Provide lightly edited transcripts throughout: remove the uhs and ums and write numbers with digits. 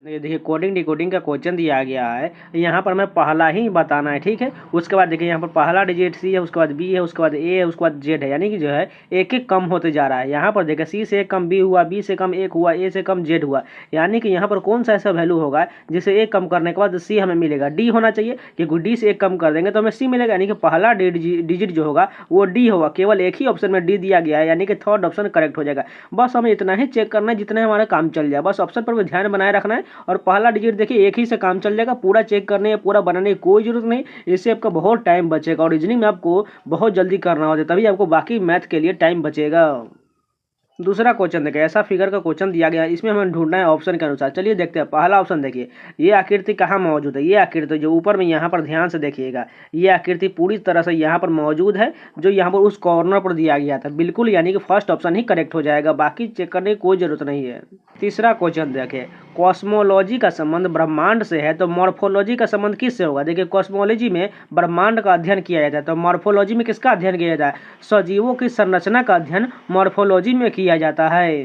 ये देखिए coding decoding का क्वेश्चन दिया गया है। यहाँ पर हमें पहला ही बताना है, ठीक है। उसके बाद देखिए यहाँ पर पहला डिजिट सी है, उसके बाद बी है, उसके बाद ए है, उसके बाद जेड है, यानी कि जो है एक एक कम होते जा रहा है। यहाँ पर देखिए सी से एक कम बी हुआ, बी से कम एक हुआ, ए से कम जेड हुआ, यानी कि यहाँ पर कौन सा ऐसा वैल्यू होगा जिसे एक कम करने के बाद सी हमें मिलेगा, डी होना चाहिए, क्योंकि डी से एक कम कर देंगे तो हमें सी मिलेगा, यानी कि पहला डिजिट जो होगा वो डी होगा। केवल एक ही ऑप्शन में डी दिया गया है, यानी कि थर्ड ऑप्शन करेक्ट हो जाएगा। बस हमें इतना ही चेक करना है जितने हमारा काम चल जाए, बस ऑप्शन पर भी ध्यान बनाए रखना है। और पहला डिजिट देखिए एक ही से काम चल जाएगा, पूरा चेक करने या पूरा बनाने की कोई जरूरत नहीं। इससे आपका बहुत टाइम बचेगा और रीजनिंग में आपको बहुत जल्दी करना होता है, तभी आपको बाकी मैथ के लिए टाइम बचेगा। दूसरा क्वेश्चन देखिए, ऐसा फिगर का क्वेश्चन दिया गया है, इसमें हमें ढूंढना है ऑप्शन के अनुसार। चलिए देखते हैं। पहला ऑप्शन देखिए, ये आकृति कहाँ मौजूद है। ये आकृति जो ऊपर में यहाँ पर ध्यान से देखिएगा, ये आकृति पूरी तरह से यहाँ पर मौजूद है, जो यहाँ पर उस कॉर्नर पर दिया गया था। बिल्कुल, यानी कि फर्स्ट ऑप्शन ही करेक्ट हो जाएगा, बाकी चेक करने की कोई जरूरत नहीं है। तीसरा क्वेश्चन देखिए, कॉस्मोलॉजी का संबंध ब्रह्मांड से है तो मॉर्फोलॉजी का संबंध किससे होगा। देखिए कॉस्मोलॉजी में ब्रह्मांड का अध्ययन किया जाता है, तो मॉर्फोलॉजी में किसका अध्ययन किया जाता है, सजीवों की संरचना का अध्ययन मॉर्फोलॉजी में किया जाता है।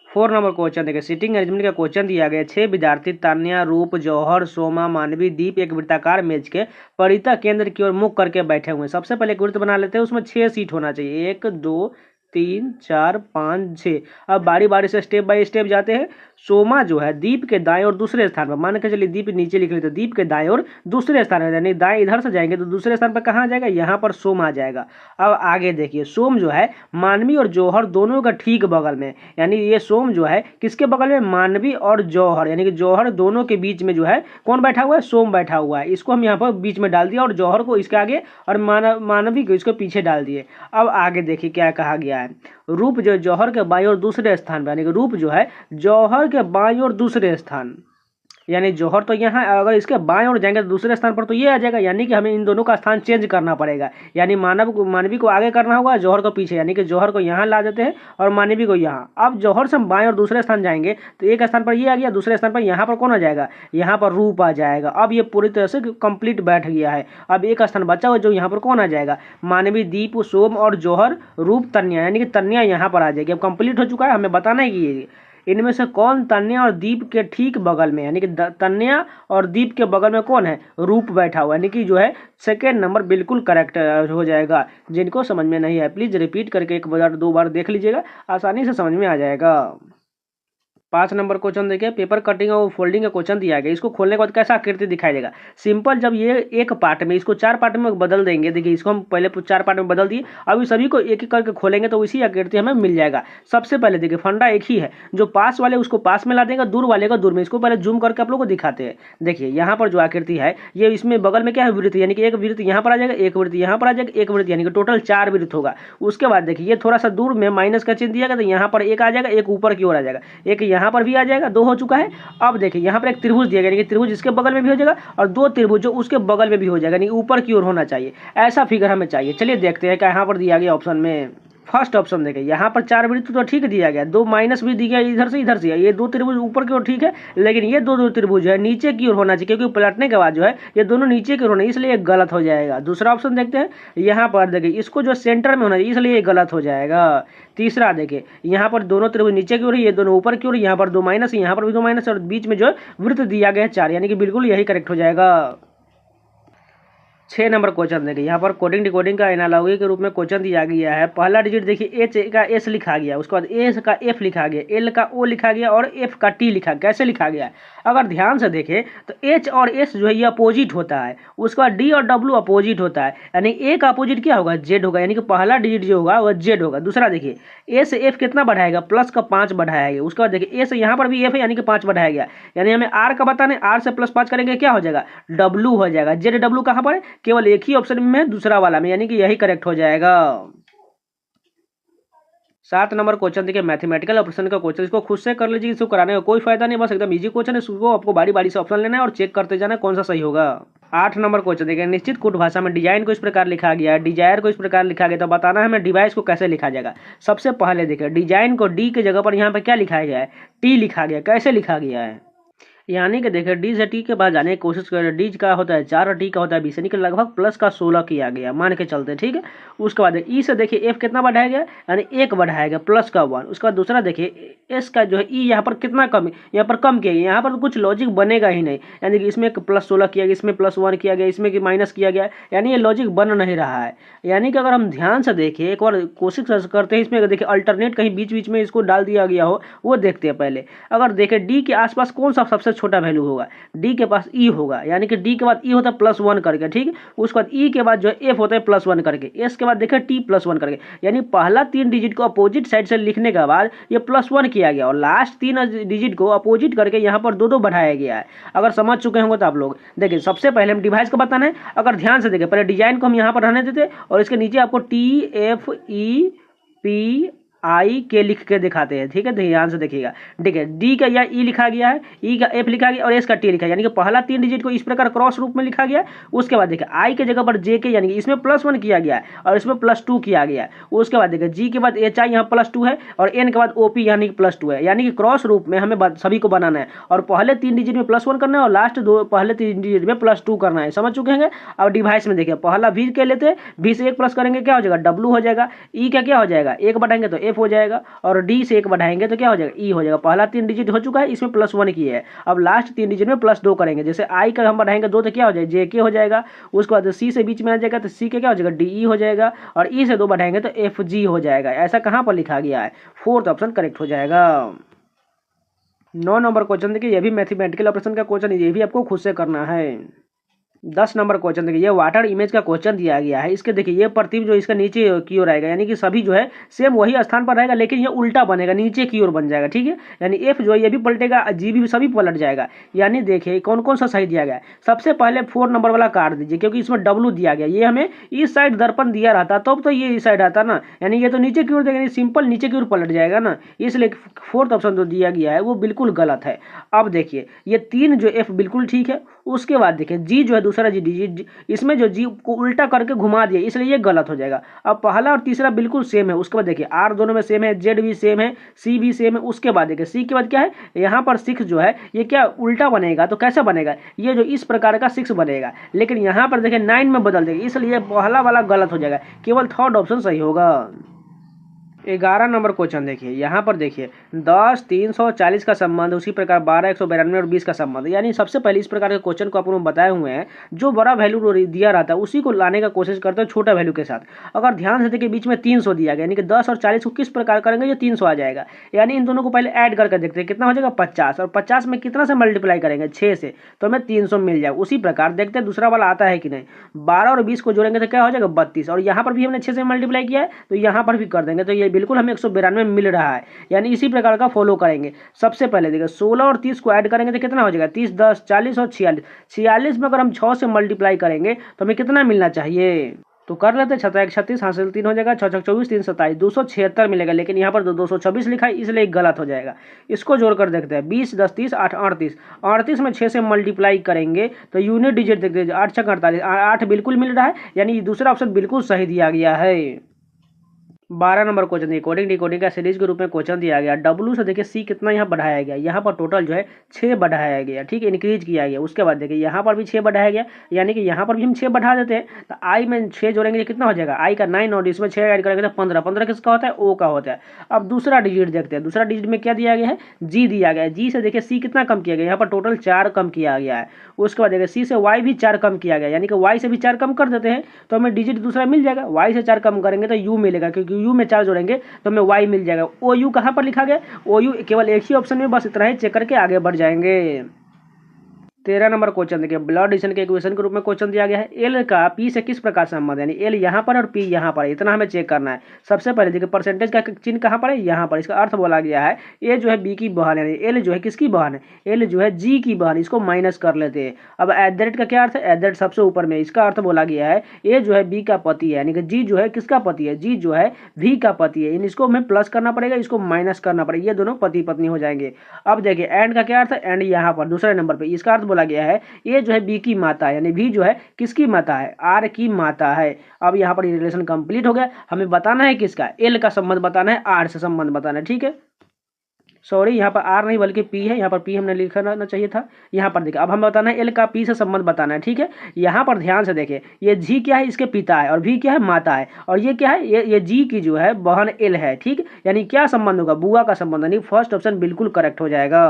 4 नंबर क्वेश्चन देखिए, सीटिंग अरेंजमेंट का क्वेश्चन दिया गया। 6 विद्यार्थी तान्या, रूप, जौहर, सोमा, मानवी, दीप एक वृत्ताकार मेज के परितः केंद्र की ओर मुख करके बैठे हुए हैं। सबसे पहले एक वृत्त बना लेते हैं, उसमें 6 सीट होना चाहिए, 1 2 3 4 5 6। अब बारी बारी से स्टेप बाय स्टेप जाते हैं। सोमा जो है दीप के दाएं और दूसरे स्थान पर, मान के चलिए दीप नीचे लिख लेते, दीप के दाएं और दूसरे स्थान पर, यानी दाएं इधर से जाएंगे तो दूसरे स्थान पर कहाँ आ जाएगा, यहाँ पर सोम आ जाएगा। अब आगे देखिए, सोम जो है मानवी और जौहर दोनों का ठीक बगल में, यानी ये सोम जो है किसके बगल में, मानवी और जौहर, यानी कि जौहर दोनों के बीच में जो है कौन बैठा हुआ है, सोम बैठा हुआ है। इसको हम यहाँ पर बीच में डाल दिया और जौहर को इसके आगे और मानवी को इसको पीछे डाल दिए। अब आगे देखिए क्या कहा गया है, रूप जो जौहर के बाईं और दूसरे स्थान पर, यानी कि रूप जो है जौहर के बाईं और दूसरे स्थान, यानी जौहर तो यहाँ, अगर इसके बाएं ओर जाएंगे तो दूसरे स्थान पर तो ये आ जाएगा, यानी कि हमें इन दोनों का स्थान चेंज करना पड़ेगा। यानी मानवी को आगे करना होगा, जौहर को पीछे, यानी कि जौहर को यहाँ ला देते हैं और मानवी को यहाँ। अब जौहर से हम बाएं और दूसरे स्थान जाएंगे तो एक स्थान पर ये आ गया, दूसरे स्थान पर यहाँ पर कौन आ जाएगा, यहाँ पर रूप आ जाएगा। अब ये पूरी तरह से कंप्लीट बैठ गया है। अब एक स्थान बचा हुआ जो यहाँ पर कौन आ जाएगा, मानवी, दीप, सोम और जौहर, रूप, तन्या, यानी कि तन्या यहाँ पर आ जाएगी। अब कंप्लीट हो चुका है, हमें बताना है कि इनमें से कौन तन्या और दीप के ठीक बगल में, यानी कि तन्या और दीप के बगल में कौन है, रूप बैठा हुआ, यानी कि जो है सेकेंड नंबर बिल्कुल करेक्ट हो जाएगा। जिनको समझ में नहीं है प्लीज रिपीट करके 1 बार 2 बार देख लीजिएगा, आसानी से समझ में आ जाएगा। 5 नंबर क्वेश्चन देखिए, पेपर कटिंग और फोल्डिंग का क्वेश्चन दिया गया। इसको खोलने के बाद कैसा आकृति दिखाई देगा। सिंपल, जब ये एक पार्ट में, इसको 4 पार्ट में बदल देंगे। देखिए इसको हम पहले 4 पार्ट में बदल दिए, अभी सभी को एक एक करके खोलेंगे तो इसी आकृति हमें मिल जाएगा। सबसे पहले देखिए फंडा एक ही है, जो पास वाले उसको पास में ला देंगे, दूर वाले को दूर में। इसको पहले जूम करके आप लोग को दिखाते हैं। देखिए यहाँ पर जो आकृति है, ये इसमें बगल में क्या है, वृत्त, यानी कि एक वृत्त यहाँ पर आ जाएगा, एक वृत्त यहाँ पर आ जाएगा, एक वृत्त, यानी कि टोटल 4 वृत्त होगा। उसके बाद देखिए ये थोड़ा सा दूर में माइनस का चिन्ह दिया गया, तो यहाँ पर एक आ जाएगा, एक ऊपर की ओर आ जाएगा, एक यहाँ पर भी आ जाएगा, 2 हो चुका है। अब देखिए यहाँ पर एक त्रिभुज दिया गया, यानी कि त्रिभुज इसके बगल में भी हो जाएगा और 2 त्रिभुज जो उसके बगल में भी हो जाएगा, यानी ऊपर की ओर होना चाहिए। ऐसा फिगर हमें चाहिए। चलिए देखते हैं क्या यहाँ पर दिया गया ऑप्शन में। फर्स्ट ऑप्शन देखिए, यहाँ पर 4 वृत्त तो ठीक दिया गया, 2 माइनस भी दिया गया इधर से, ये 2 त्रिभुज ऊपर की ओर ठीक है, लेकिन ये 2 त्रिभुज है नीचे की ओर होना चाहिए, क्योंकि पलटने के बाद जो है ये दोनों नीचे की ओर होना, इसलिए गलत हो जाएगा। दूसरा ऑप्शन देखते हैं, यहाँ पर देखिए इसको जो सेंटर में होना चाहिए, इसलिए ये गलत हो जाएगा। तीसरा देखिए, यहाँ पर दोनों त्रिभुज नीचे की ओर है, ये दोनों ऊपर की ओर, यहाँ पर 2 माइनस, यहाँ पर भी 2 माइनस और बीच में जो है वृत्त दिया गया है 4, यानी कि बिल्कुल यही करेक्ट हो जाएगा। 6 नंबर क्वेश्चन देखिए, यहाँ पर कोडिंग डिकोडिंग का एनालॉजी के रूप में क्वेश्चन दिया गया है। पहला डिजिट देखिए एच का एस लिखा गया, उसके बाद ए का एफ लिखा गया, एल का ओ लिखा गया और एफ का टी लिखा। कैसे लिखा गया है, अगर ध्यान से देखें तो एच और एस जो है ये अपोजिट होता है, उसके बाद डी और डब्ल्यू अपोजिट होता है, यानी ए का अपोजिट क्या होगा, जेड होगा, यानी कि पहला डिजिट जो होगा वह जेड होगा। दूसरा देखिए ए से एफ कितना बढ़ाएगा, प्लस का 5 बढ़ाया गया। उसके बाद देखिए ए से यहाँ पर भी एफ है, यानी कि 5 बढ़ाया गया, यानी हमें आर का बताना है, आर से प्लस 5 करेंगे क्या हो जाएगा, डब्ल्यू हो जाएगा। जेड डब्ल्यू कहाँ पर है, केवल एक ही ऑप्शन में, दूसरा वाला में, यानी कि यही करेक्ट हो जाएगा। 7 नंबर क्वेश्चन देखिए, मैथमेटिकल ऑपरेशन का क्वेश्चन, इसको खुद से कर लीजिए, इसको कराने का कोई फायदा नहीं, बस एकदम इजी क्वेश्चन है, इसको आपको बारी बारी से ऑप्शन लेना है और चेक करते जाना कौन सा सही होगा। 8 नंबर क्वेश्चन देखिए, निश्चित कूट भाषा में डिजाइन को इस प्रकार लिखा गया है, डिजायर को इस प्रकार लिखा गया, तो बताना है हमें डिवाइस को कैसे लिखा जाएगा। सबसे पहले देखिए डिजाइन को डी की जगह पर यहाँ पर क्या लिखा गया है, टी लिखा गया। कैसे लिखा गया है, यानी कि देखिए डी से टी के बाद जाने की कोशिश करें। डी का होता है 4 और टी का होता है 20, यानी कि लगभग प्लस का 16 किया गया, मान के चलते, ठीक है। उसके बाद ई से देखिए एफ कितना बढ़ाया गया, यानी 1 बढ़ाया गया प्लस का 1। उसके बाद दूसरा देखिए एस का जो है ई यहाँ पर कितना कम, यहाँ पर कम किया गया, यहाँ पर कुछ लॉजिक बनेगा ही नहीं, यानी कि इसमें प्लस 16 किया गया, इसमें प्लस 1 किया गया, इसमें कि माइनस किया गया, यानी ये लॉजिक बन नहीं रहा है। यानी कि अगर हम ध्यान से देखें, एक बार कोशिश करते हैं, इसमें अगर देखिए अल्टरनेट कहीं बीच बीच में इसको डाल दिया गया हो, वो देखते हैं पहले। अगर देखें डी के आसपास कौन सा सबसे छोटा वैल्यू होगा, डी के पास ई होगा, यानी कि डी के बाद ई होता है +1 करके, ठीक है। उसके बाद ई के बाद जो है एफ होता है +1 करके, एस के बाद देखिए टी +1 करके, यानी पहला 3 डिजिट को अपोजिट साइड से लिखने के बाद ये +1 किया गया और लास्ट 3 डिजिट को अपोजिट करके यहाँ पर 2 बढ़ाया गया है। अगर समझ चुके होंगे तो आप लोग देखिए, सबसे पहले हम डिवाइस को बताना है। अगर ध्यान से देखें, पहले डिजाइन को हम यहाँ पर रहने देते और इसके नीचे आपको TFEPI के लिख के दिखाते हैं, ठीक है। ध्यान से देखिएगा, ठीक है। डी का या ई लिखा गया है, ई का एफ लिखा गया और एस का टी लिखा गया, यानी कि पहला 3 डिजिट को इस प्रकार क्रॉस रूप में लिखा गया। उसके बाद देखिए आई के जगह पर जे के, यानी कि इसमें +1 किया गया है और इसमें +2 किया गया है। उसके बाद देखिए जी के बाद एच आई यहाँ +2 है और एन के बाद ओपी यानी कि +2 है, यानी कि क्रॉस रूप में हमें सभी को बनाना है और पहले 3 डिजिट में +1 करना है और लास्ट पहले 3 डिजिट में +2 करना है। समझ चुके हैं। अब डिवाइस में देखिए, पहला वी के लेते हैं, वी से 1 प्लस करेंगे क्या हो जाएगा, डब्लू हो जाएगा। ई का क्या हो जाएगा, 1 बढ़ाएंगे तो एफ हो जाएगा और डी से 1 बढ़ाएंगे तो क्या हो जाएगा, ई हो जाएगा। पहला 3 डिजिट हो चुका है, इसमें +1 की है। अब लास्ट 3 डिजिट में +2 करेंगे, जैसे आई का हम बढ़ाएंगे 2 तो क्या हो जाएगा, जे के हो जाएगा। उसके बाद सी से बीच में आ जाएगा तो सी के क्या हो जाएगा, डी ई हो जाएगा और ई से 2 बढ़ाएंगे तो एफ जी हो जाएगा। ऐसा कहाँ पर लिखा गया है, 4th ऑप्शन करेक्ट हो जाएगा। 9 नंबर क्वेश्चन देखिए, ये भी मैथमेटिकल ऑपरेशन का क्वेश्चन, ये भी आपको खुद से करना है। 10 नंबर क्वेश्चन देखिए, ये वाटर इमेज का क्वेश्चन दिया गया है। इसके देखिए ये प्रतिबिंब जो इसका नीचे की ओर आएगा, यानी कि सभी जो है सेम वही स्थान पर रहेगा, लेकिन ये उल्टा बनेगा, नीचे की ओर बन जाएगा, ठीक है। यानी एफ जो है ये भी पलटेगा, जी भी सभी पलट जाएगा। यानी देखिए कौन कौन सा सही दिया गया है। सबसे पहले 4 नंबर वाला काट दीजिए, क्योंकि इसमें डब्लू दिया गया, ये हमें इस साइड दर्पण दिया रहता तब तो ये इस साइड आता ना, यानी ये तो नीचे की ओर देगा, सिंपल नीचे की ओर पलट जाएगा ना, इसलिए 4th ऑप्शन जो दिया गया है वो बिल्कुल गलत है। अब देखिए ये 3 जो एफ बिल्कुल ठीक है। उसके बाद देखिए जी जो है दूसरा जी, इसमें जो जी को उल्टा करके घुमा दिया, इसलिए ये गलत हो जाएगा। अब पहला और तीसरा बिल्कुल सेम है। उसके बाद देखिए आर दोनों में सेम है, जेड भी सेम है, सी भी सेम है। उसके बाद देखिए सी के बाद क्या है, यहाँ पर 6 जो है ये क्या उल्टा बनेगा, तो कैसा बनेगा, ये जो इस प्रकार का 6 बनेगा, लेकिन यहाँ पर देखिए 9 में बदल देगा, इसलिए पहला वाला गलत हो जाएगा, केवल 3rd ऑप्शन सही होगा। 11 नंबर क्वेश्चन देखिए, यहाँ पर देखिए 10 340 का संबंध, उसी प्रकार 12 192 और 20 का संबंध। यानी सबसे पहले इस प्रकार के क्वेश्चन को आपको बताए हुए हैं, जो बड़ा वैल्यू दिया रहता है उसी को लाने का कोशिश करते हैं छोटा वैल्यू के साथ। अगर ध्यान से देखिए बीच में 300 दिया गया, यानी कि 10 और 40 को किस प्रकार करेंगे, ये 300 आ जाएगा। यानी इन दोनों को पहले ऐड करके देखते हैं कितना हो जाएगा, 50, और 50 में कितना से मल्टीप्लाई करेंगे, 6 से, तो हमें 300 मिल जाएगा। उसी प्रकार देखते हैं दूसरा वाला आता है कि नहीं। 12 और 20 को जोड़ेंगे तो क्या हो जाएगा, 32, और यहाँ पर भी हमने 6 से मल्टीप्लाई किया है तो यहाँ पर भी कर देंगे, तो ये बिल्कुल हमें 192 में मिल रहा है। यानी इसी प्रकार का फॉलो करेंगे। सबसे पहले देखिए 16 और 30 को ऐड करेंगे तो कितना हो जाएगा, 30 10 40 और 46। 46 में अगर हम 6 से मल्टीप्लाई करेंगे तो हमें कितना मिलना चाहिए, तो कर लेते हैं 6 36 हासिल 3 हो जाएगा, 6 6 24 3 27 276 मिलेगा, लेकिन यहाँ पर 226 लिखा है इसलिए गलत हो जाएगा। इसको जोड़कर देखते हैं 20 10 30 8 38, 38 में 6 से मल्टीप्लाई करेंगे तो यूनिट डिजिट देखते हैं 8 6 48, 8 बिल्कुल मिल रहा है, यानी दूसरा ऑप्शन बिल्कुल सही दिया गया है। 12 नंबर क्वेश्चन कोडिंग डिकोडिंग का सीरीज के रूप में क्वेश्चन दिया गया। डब्लू से देखिए सी कितना यहाँ बढ़ाया गया, यहाँ पर टोटल जो है 6 बढ़ाया गया, ठीक है, इंक्रीज किया गया। उसके बाद देखिए यहाँ पर भी 6 बढ़ाया गया, यानी कि यहाँ पर भी हम 6 बढ़ा देते हैं तो आई में 6 जोड़ेंगे कितना हो जाएगा, आई का 9 और इसमें 6 ऐड करेंगे तो 15, 15 किसका होता है, ओ का होता है। अब दूसरा डिजिट देखते हैं, दूसरा डिजिट में क्या दिया गया है, जी दिया गया है। जी से देखिए सी कितना कम किया गया, यहाँ पर टोटल 4 कम किया गया है। उसके बाद देखिए सी से वाई भी 4 कम किया गया, यानी कि वाई से भी 4 कम कर देते हैं तो हमें डिजिट दूसरा मिल जाएगा। वाई से 4 कम करेंगे तो यू मिलेगा, क्योंकि यू में 4 जोड़ेंगे तो हमें y मिल जाएगा। ओ यू कहाँ पर लिखा गया, ओ यू केवल एक ही ऑप्शन में, बस इतना ही चेक करके आगे बढ़ जाएंगे। 13 नंबर क्वेश्चन देखिए, ब्लड एडिशन के इक्वेशन के रूप में क्वेश्चन दिया गया है। एल का पी से किस प्रकार से संबंध है, यानी एल यहाँ पर और पी यहाँ पर, इतना हमें चेक करना है। सबसे पहले देखिए परसेंटेज का चिन्ह कहाँ पर है, यहाँ पर। इसका अर्थ बोला गया है ए जो है बी की बहन है, एल जो है किसकी बहन है, एल जो है जी की बहन, इसको माइनस कर लेते हैं। अब एट द रेट का क्या अर्थ है, एट द रेट सबसे ऊपर में, इसका अर्थ बोला गया है ए जो है बी का पति है, यानी कि जी जो है किसका पति है, जी जो है वी का पति है। इसको हमें प्लस करना पड़ेगा, इसको माइनस करना पड़ेगा, ये दोनों पति पत्नी हो जाएंगे। अब देखिए एंड का क्या अर्थ है, एंड यहाँ पर दूसरे नंबर पर, इसका अर्थ बोला गया है ये जो है बी की माता है, यानी भी जो है किसकी माता है, आर की माता है। अब यहाँ पर रिलेशन कंप्लीट हो गया। हमें बताना है किसका, एल का संबंध बताना है, आर से संबंध बताना है, ठीक है। सॉरी यहाँ पर आर नहीं बल्कि पी है, यहाँ पर पी हमने लिखना चाहिए था। यहाँ पर देखिए अब हम बताना है एल का पी से संबंध बताना है, ठीक है। यहाँ पर ध्यान से देखिए ये जी क्या है, इसके पिता है, और भी क्या है, माता है, और ये क्या है, ये जी की जो है बहन एल है, ठीक। यानी क्या संबंध होगा, बुआ का संबंध, यानी फर्स्ट ऑप्शन बिल्कुल करेक्ट हो जाएगा।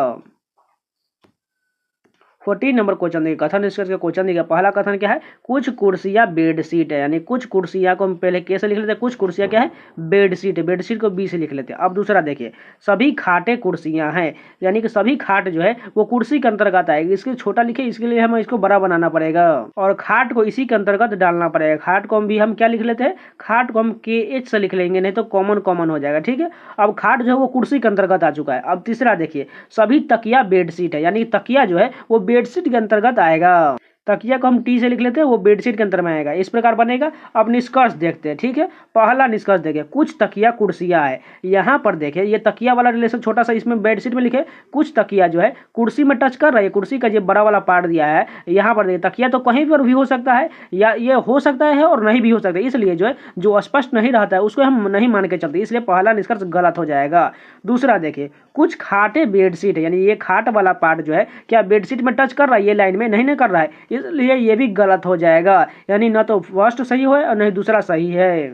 14 नंबर क्वेश्चन देखिए, कथन निष्कर्ष का क्वेश्चन देखिए। पहला कथन क्या है, कुछ कुर्सियां बेड सीट है, यानी कुछ कुर्सियां को हम पहले के से लिख लेते हैं, कुछ कुर्सियां क्या है, बेड सीट है, बेड सीट को बी से लिख लेते हैं। अब दूसरा देखिए, सभी खाटे कुर्सियां हैं, यानी कि सभी खाट जो है वो कुर्सी के अंतर्गत आएगी। इसके छोटा लिखे, इसके लिए हमें इसको बड़ा बनाना पड़ेगा, और खाट को इसी के अंतर्गत डालना पड़ेगा। खाट को हम क्या लिख लेते हैं, खाट को हम के एच से लिख लेंगे, नहीं तो कॉमन कॉमन हो जाएगा, ठीक है। अब खाट जो है वो कुर्सी के अंतर्गत आ चुका है। अब तीसरा देखिए, सभी तकिया बेड सीट है, यानी तकिया जो है वो बेडशीट के अंतर्गत आएगा। तकिया को हम टी से लिख लेते हैं, वो बेडशीट के अंतर में आएगा, इस प्रकार बनेगा। अब निष्कर्ष देखते हैं, ठीक है। पहला निष्कर्ष देखिए, कुछ तकिया कुर्सियां है। यहाँ पर देखिए ये तकिया वाला रिलेशन छोटा सा इसमें बेडशीट में लिखे, कुछ तकिया जो है कुर्सी में टच कर रहा है, कुर्सी का जो बड़ा वाला पार्ट दिया है। यहाँ पर देखिए तकिया तो कहीं पर भी हो सकता है, या ये हो सकता है और नहीं भी हो सकता है, इसलिए जो है जो स्पष्ट नहीं रहता है उसको हम नहीं मान के चलते, इसलिए पहला निष्कर्ष गलत हो जाएगा। दूसरा देखिए, कुछ खाटे बेडशीट है, यानी ये खाट वाला पार्ट जो है क्या बेडशीट में टच कर रहा है, ये लाइन में नहीं कर रहा है, इसलिए ये भी गलत हो जाएगा। यानी ना तो फर्स्ट सही हो और नहीं दूसरा सही है।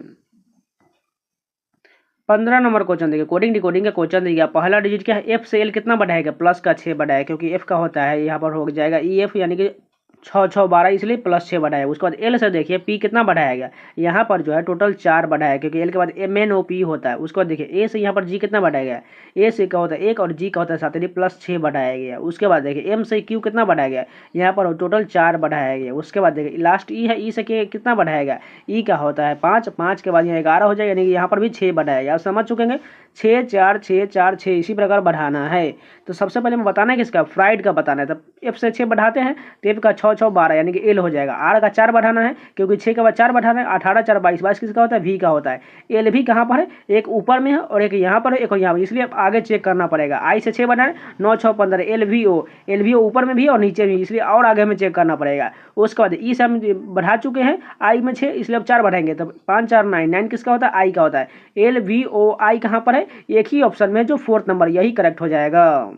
15 नंबर क्वेश्चन देखिए, कोडिंग डिकोडिंग का क्वेश्चन दिया। पहला डिजिट क्या है, एफ से एल कितना बढ़ाएगा, प्लस का 6 बढ़ाएगा, क्योंकि एफ का होता है, यहाँ पर हो जाएगा ई एफ, यानी कि 6 6 12, इसलिए प्लस 6 बढ़ाएगा। उसके बाद एल से देखिए पी कितना बढ़ाएगा, यहाँ पर जो है टोटल 4 बढ़ाएगा, क्योंकि एल के बाद एम एन ओ पी होता है। उसके बाद देखिए ए से यहाँ पर जी कितना बढ़ाएगा, ए से क्या होता है 1 और जी का होता है 7, यानी प्लस 6 बढ़ाया गया। उसके बाद देखिए एम से क्यू कितना बढ़ाया गया, यहाँ पर टोटल 4 बढ़ाया गया। उसके बाद देखिए लास्ट ई है, ई से के कितना बढ़ाएगा, ई का होता है 5, 5 के बाद यहाँ 11 हो जाएगा, यानी कि यहाँ पर भी 6 बढ़ाएगा। आप समझ चुके हैं, 6 4 6 4 6 इसी प्रकार बढ़ाना है। तो सबसे पहले हमें बताना है किसका, फ्राइड का बताना है। तो एफ से 6 बढ़ाते हैं तो एफ का 6 6 12, यानी कि एल हो जाएगा। आर का 4 बढ़ाना है, क्योंकि 6 के बाद 4 बढ़ाना है, 18 4 22, 22 किसका होता है, वी का होता है। एल भी कहाँ पर है, एक ऊपर में है और एक यहाँ पर है, एक यहाँ पर, इसलिए अब आगे चेक करना पड़ेगा। आई से 6 बढ़ाना है, 9 6 15, एल वी ओ ऊपर में भी और नीचे भी, इसलिए और आगे हमें चेक करना पड़ेगा। उसके बाद ई से हम बढ़ा चुके हैं, आई में 6, इसलिए अब 4 बढ़ाएंगे, तो 5 4 9, 9 किसका होता है, आई का होता है। एल वी ओ आई कहाँ पर है, एक ही ऑप्शन में जो 4th नंबर, यही करेक्ट हो जाएगा।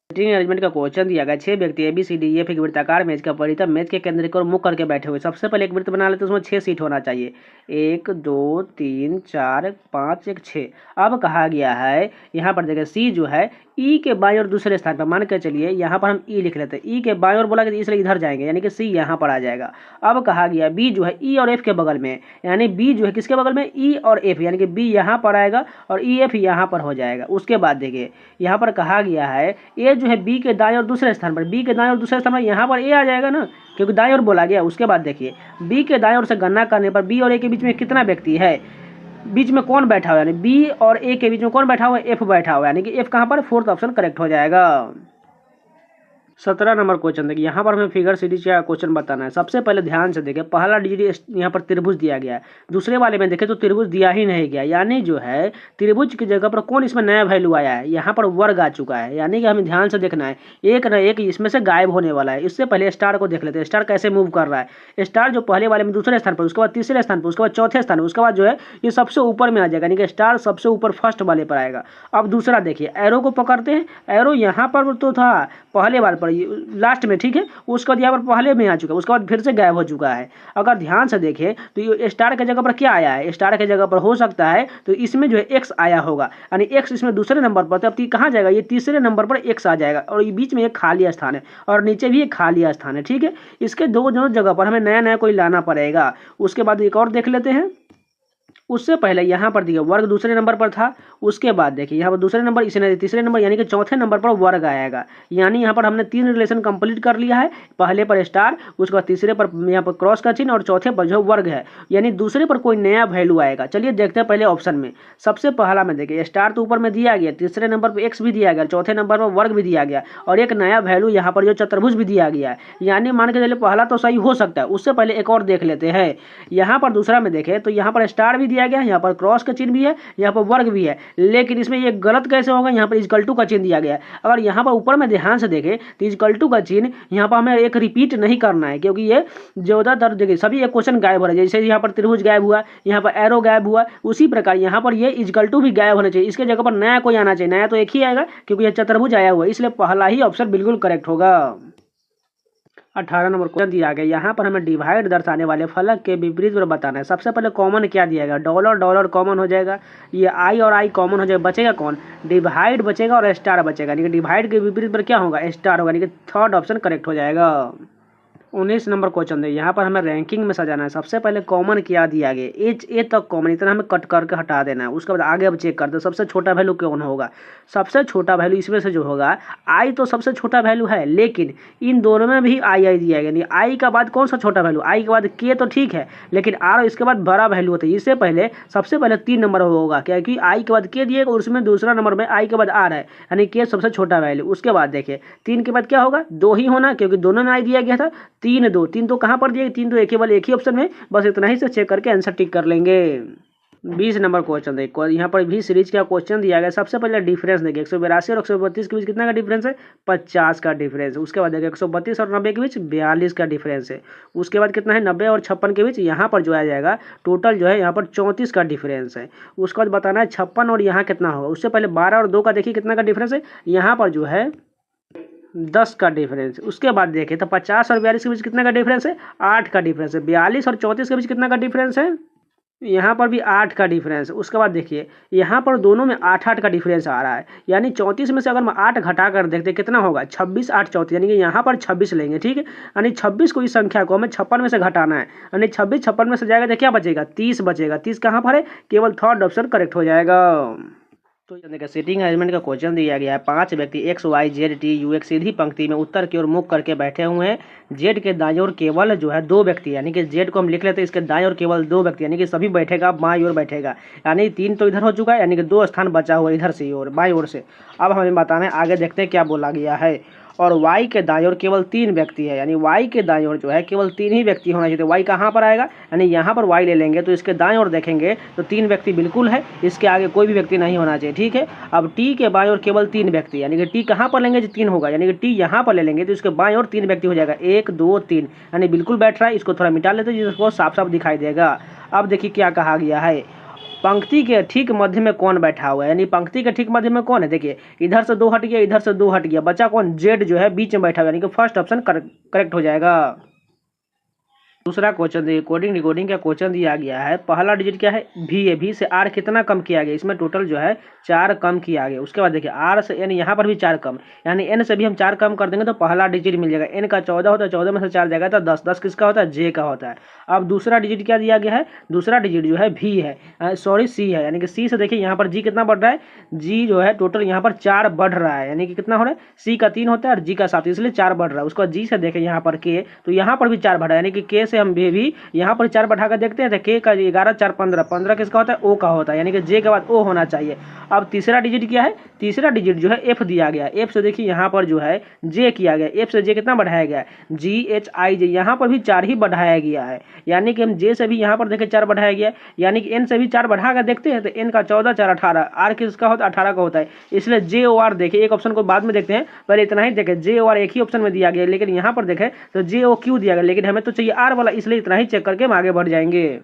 सीटिंग अरेंजमेंट का क्वेश्चन दिया गया, 6 व्यक्ति A B C D F एक वृत्ताकार मेज का परितः मेज के केंद्र की ओर मुख करके बैठे हुए। सबसे पहले एक वृत्त बना लेते हैं, उसमें 6 सीट होना चाहिए, 1 2 3 4 5 1 6। अब कहा गया है यहाँ पर देखिए सी जो है ई के बाईं और दूसरे स्थान पर, मान के चलिए यहाँ पर हम ई लिख लेते हैं, ई के बाईं और बोला कि इसलिए इधर जाएंगे, यानी कि सी यहाँ पर आ जाएगा। अब कहा गया बी जो है ई और एफ के बगल में, यानी बी जो है किसके बगल में, ई और एफ, यानी कि बी यहाँ पर आएगा और ई एफ यहाँ पर हो जाएगा। उसके बाद देखिए यहाँ पर कहा गया है ए जो है बी के दाएं और दूसरे स्थान पर, बी के दाएं और दूसरे स्थान पर यहाँ पर ए आ जाएगा ना, क्योंकि दाएं और बोला गया। उसके बाद देखिए बी के दाएं ओर से गणना करने पर बी और ए के बीच में कितना व्यक्ति है, बीच में कौन बैठा हुआ है, यानी बी और ए के बीच में कौन बैठा हुआ है, एफ बैठा हुआ है, यानी कि एफ कहाँ पर, 4th ऑप्शन करेक्ट हो जाएगा। 17 नंबर क्वेश्चन देखिए, यहाँ पर हमें फिगर सीरीज का क्वेश्चन बताना है। सबसे पहले ध्यान से देखिए, पहला डिजिट यहाँ पर त्रिभुज दिया गया है, दूसरे वाले में देखें तो त्रिभुज दिया ही नहीं गया, यानी जो है त्रिभुज की जगह पर कौन इसमें नया वैल्यू आया है, यहाँ पर वर्ग आ चुका है, यानी कि हमें ध्यान से देखना है, एक न एक इसमें से गायब होने वाला है। इससे पहले स्टार को देख लेते हैं, स्टार कैसे मूव कर रहा है। स्टार जो पहले वाले में दूसरे स्थान पर, उसके बाद तीसरे स्थान पर, उसके बाद चौथे स्थान पर, उसके बाद जो है ये सबसे ऊपर में आ जाएगा, यानी कि स्टार सबसे ऊपर फर्स्ट वाले पर आएगा। अब दूसरा देखिए, एरो को पकड़ते हैं, एरो यहाँ पर तो था पहले वाले पर, लास्ट में, ठीक है। उसके बाद यहाँ पर पहले में आ चुका है, उसके बाद फिर से गायब हो चुका है। अगर ध्यान से देखें तो ये स्टार के जगह पर क्या आया है, स्टार के जगह पर हो सकता है तो इसमें जो है एक्स आया होगा, यानी एक्स इसमें दूसरे नंबर पर, तो अब कहाँ जाएगा, ये तीसरे नंबर पर एक्स आ जाएगा, और ये बीच में एक खाली स्थान है और नीचे भी एक खाली स्थान है, ठीक है। इसके दोनों जगह पर हमें नया नया कोई लाना पड़ेगा। उसके बाद एक और देख लेते हैं, उससे पहले यहाँ पर देखिए वर्ग दूसरे नंबर पर था, उसके बाद देखिए यहाँ पर दूसरे नंबर, इसने तीसरे नंबर, यानी कि चौथे नंबर पर वर्ग आएगा। यानी यहाँ पर हमने 3 रिलेशन कंप्लीट कर लिया है, पहले पर स्टार, उसके बाद तीसरे पर यहाँ पर क्रॉस का चिन्ह और चौथे पर जो वर्ग है, यानी दूसरे पर कोई नया वैल्यू आएगा। चलिए देखते हैं पहले ऑप्शन में। सबसे पहला में देखिए स्टार तो ऊपर में दिया गया, तीसरे नंबर पर एक्स भी दिया गया, चौथे नंबर पर वर्ग भी दिया गया, और एक नया वैल्यू यहाँ पर जो चतुर्भुज भी दिया गया है, यानी मान के चलिए पहला तो सही हो सकता है। उससे पहले एक और देख लेते हैं, यहाँ पर दूसरा में देखें तो यहाँ पर स्टार भी दिया दिया गया है, यहाँ पर क्रॉस का चिन्ह भी है, यहाँ पर वर्ग भी है, लेकिन इसमें ये गलत कैसे होगा, यहाँ पर इक्वल टू का चिन्ह दिया गया है। अगर यहाँ पर ऊपर में ध्यान से देखें तो इक्वल टू का चिन्ह यहाँ पर हमें एक रिपीट नहीं करना है, क्योंकि ये ज़्यादातर देखिए सभी एक क्वेश्चन गायब हो रहा है। जैसे यहाँ पर त्रिभुज गायब हुआ, यहाँ पर एरो गायब हुआ, उसी प्रकार यहाँ पर ये इक्वल टू भी गायब होना चाहिए। इसके जगह पर नया कोई आना चाहिए। नया तो एक ही आएगा क्योंकि यह चतुर्भुज आया हुआ है, इसलिए पहला ही ऑप्शन बिल्कुल करेक्ट होगा। 18 नंबर क्वेश्चन दिया गया, यहाँ पर हमें डिवाइड दर्शाने वाले फलक के विपरीत में बताना है। सबसे पहले कॉमन क्या दिया गया, डॉलर डॉलर कॉमन हो जाएगा, ये आई और आई कॉमन हो जाएगा, बचेगा कौन, डिवाइड बचेगा और स्टार बचेगा। यानी कि डिवाइड के विपरीत पर क्या होगा, स्टार होगा, यानी कि थर्ड ऑप्शन करेक्ट हो जाएगा। 19 नंबर क्वेश्चन है, यहाँ पर हमें रैंकिंग में सजाना है। सबसे पहले कॉमन क्या दिया गया, एच ए तक कॉमन, इतना हमें कट करके हटा देना है। उसके बाद आगे अब चेक कर दो सबसे छोटा वैल्यू कौन होगा। सबसे छोटा वैल्यू इसमें से जो होगा, आई तो सबसे छोटा वैल्यू है, लेकिन इन दोनों में भी आई आई दिया गया। यानी आई का बाद कौन सा छोटा वैल्यू, आई के बाद के तो ठीक है, लेकिन आर इसके बाद बड़ा वैल्यू होता है। इससे पहले सबसे पहले 3 नंबर होगा, क्योंकि आई के बाद के दिएगा और उसमें दूसरा नंबर में आई के बाद आर है, यानी के सबसे छोटा वैल्यू। उसके बाद देखिए 3 के बाद क्या होगा, 2 ही होना, क्योंकि दोनों में आई दिया गया था। 3 2, 3 तो कहाँ पर दिए, 3 तो केवल एक ही ऑप्शन में, बस इतना ही से चेक करके आंसर टिक कर लेंगे। 20 नंबर क्वेश्चन देखो, यहाँ पर भी सीरीज का क्वेश्चन दिया गया। सबसे पहले डिफरेंस देखिए, 182 और 132 के बीच कितना का डिफरेंस है, 50 का डिफरेंस है। उसके बाद देखिए 132 और 90 के बीच 42 का डिफरेंस है। उसके बाद कितना है, 90 और 56 के बीच यहाँ पर जो आ जाएगा टोटल जो है यहाँ पर 34 का डिफरेंस है। उसके बाद बताना है 56 और यहाँ कितना होगा। उससे पहले 12 और 2 का देखिए कितना का डिफरेंस है, यहाँ पर जो है 10 का डिफरेंस। उसके बाद देखें तो 50 और 42 के बीच कितना का डिफरेंस है, 8 का डिफरेंस है। 42 और 34 के बीच कितना का डिफरेंस है, यहाँ पर भी 8 का डिफरेंस। उसके बाद देखिए यहाँ पर दोनों में 8 का डिफरेंस आ रहा है, यानी 34 में से अगर हम 8 घटा कर देखते कितना होगा, 26 8 34, यानी कि यहाँ पर 26 लेंगे, ठीक है। यानी 26 को इस संख्या को हमें 56 में से घटाना है, यानी 26 56 में से जाएगा तो क्या बचेगा, 30 बचेगा। 30 कहाँ पर है, केवल थर्ड ऑप्शन करेक्ट हो जाएगा। तो देखिए सीटिंग अरेंजमेंट का क्वेश्चन दिया गया है। 5 व्यक्ति X Y Z T U एक सीधी पंक्ति में उत्तर की ओर मुख करके बैठे हुए हैं। जेड के दाईं ओर केवल जो है 2 व्यक्ति, यानी कि जेड को हम लिख लेते हैं, इसके दाईं ओर केवल 2 व्यक्ति, यानी कि सभी बैठेगा, बाईं ओर बैठेगा। यानी 3 तो इधर हो चुका है, यानी कि 2 स्थान बचा हुआ इधर से और बाईं ओर से। अब हमें बताना है, आगे देखते हैं क्या बोला गया है। और y के दाईं ओर केवल 3 व्यक्ति है, यानी y के दाईं ओर जो है केवल 3 ही व्यक्ति होना चाहिए। तो y कहाँ पर आएगा, यानी यहाँ पर y ले लेंगे तो इसके दाईं ओर देखेंगे तो 3 व्यक्ति बिल्कुल है, इसके आगे कोई भी व्यक्ति नहीं होना चाहिए, ठीक है। अब t के बाईं ओर केवल 3 व्यक्ति, यानी कि t कहाँ पर लेंगे जो 3 होगा, यानी कि t यहाँ पर ले लेंगे तो इसके बाईं ओर 3 व्यक्ति हो जाएगा, 1 2 3, यानी बिल्कुल बैठ रहा है। इसको थोड़ा मिटा लेते हैं जिसको साफ साफ दिखाई देगा। अब देखिए क्या कहा गया है, पंक्ति के ठीक मध्य में कौन बैठा हुआ है, यानी पंक्ति के ठीक मध्य में कौन है। देखिए इधर से 2 हट गया, इधर से 2 हट गया, बचा कौन, जेड जो है बीच में बैठा हुआ, यानी कि फर्स्ट ऑप्शन करेक्ट हो जाएगा। दूसरा क्वेश्चन देखिए, कोडिंग डिकोडिंग का क्वेश्चन दिया गया है। पहला डिजिट क्या है, भी है, भी से आर कितना कम किया गया, इसमें टोटल जो है 4 कम किया गया। उसके बाद देखिए आर से एन, यहाँ पर भी 4 कम, यानी एन से भी हम 4 कम कर देंगे तो पहला डिजिट मिल जाएगा। एन का 14 होता है, 14 में से 4 जाएगा तो 10, 10 किसका होता है, जे का होता है। अब दूसरा डिजिट क्या दिया गया है, दूसरा डिजिट जो है भी है, सॉरी सी है, यानी कि सी से देखिए यहाँ पर जी कितना बढ़ रहा है, जी जो है टोटल यहाँ पर 4 बढ़ रहा है, यानी कि कितना हो रहा है, सी का 3 होता है और जी का 7, इसलिए 4 बढ़ रहा है। उसके बाद जी से देखें यहाँ पर के, तो यहाँ पर भी 4 बढ़ा है, यानी कि के से हम भी यहाँ पर 4 बढ़ा कर देखते हैं तो के का 11 4 15, 15 किसका होता है, ओ का होता है, यानी कि जे के बाद ओ होना चाहिए। अब तीसरा डिजिट क्या है, तीसरा डिजिट जो है एफ दिया गया। एफ से देखिए यहाँ पर जो है जे किया गया, एफ से जे कितना बढ़ाया गया, जी एच आई जे, यहाँ पर भी 4 ही बढ़ाया गया है, यानी कि हम जे से भी यहाँ पर देखें 4 बढ़ाया गया, यानी कि एन से भी 4 बढ़ा कर देखते हैं तो एन का 14 4 18, आर किसका होता है, 18 का होता है, इसलिए जे ओ आर देखिए। एक ऑप्शन को बाद में देखते हैं, पहले इतना ही देखें, जे ओ आर एक ही ऑप्शन में दिया गया, लेकिन यहाँ पर देखें तो जे ओ क्यू दिया गया, लेकिन हमें तो चाहिए आर वाला, इसलिए इतना ही चेक करके हम आगे बढ़ जाएंगे।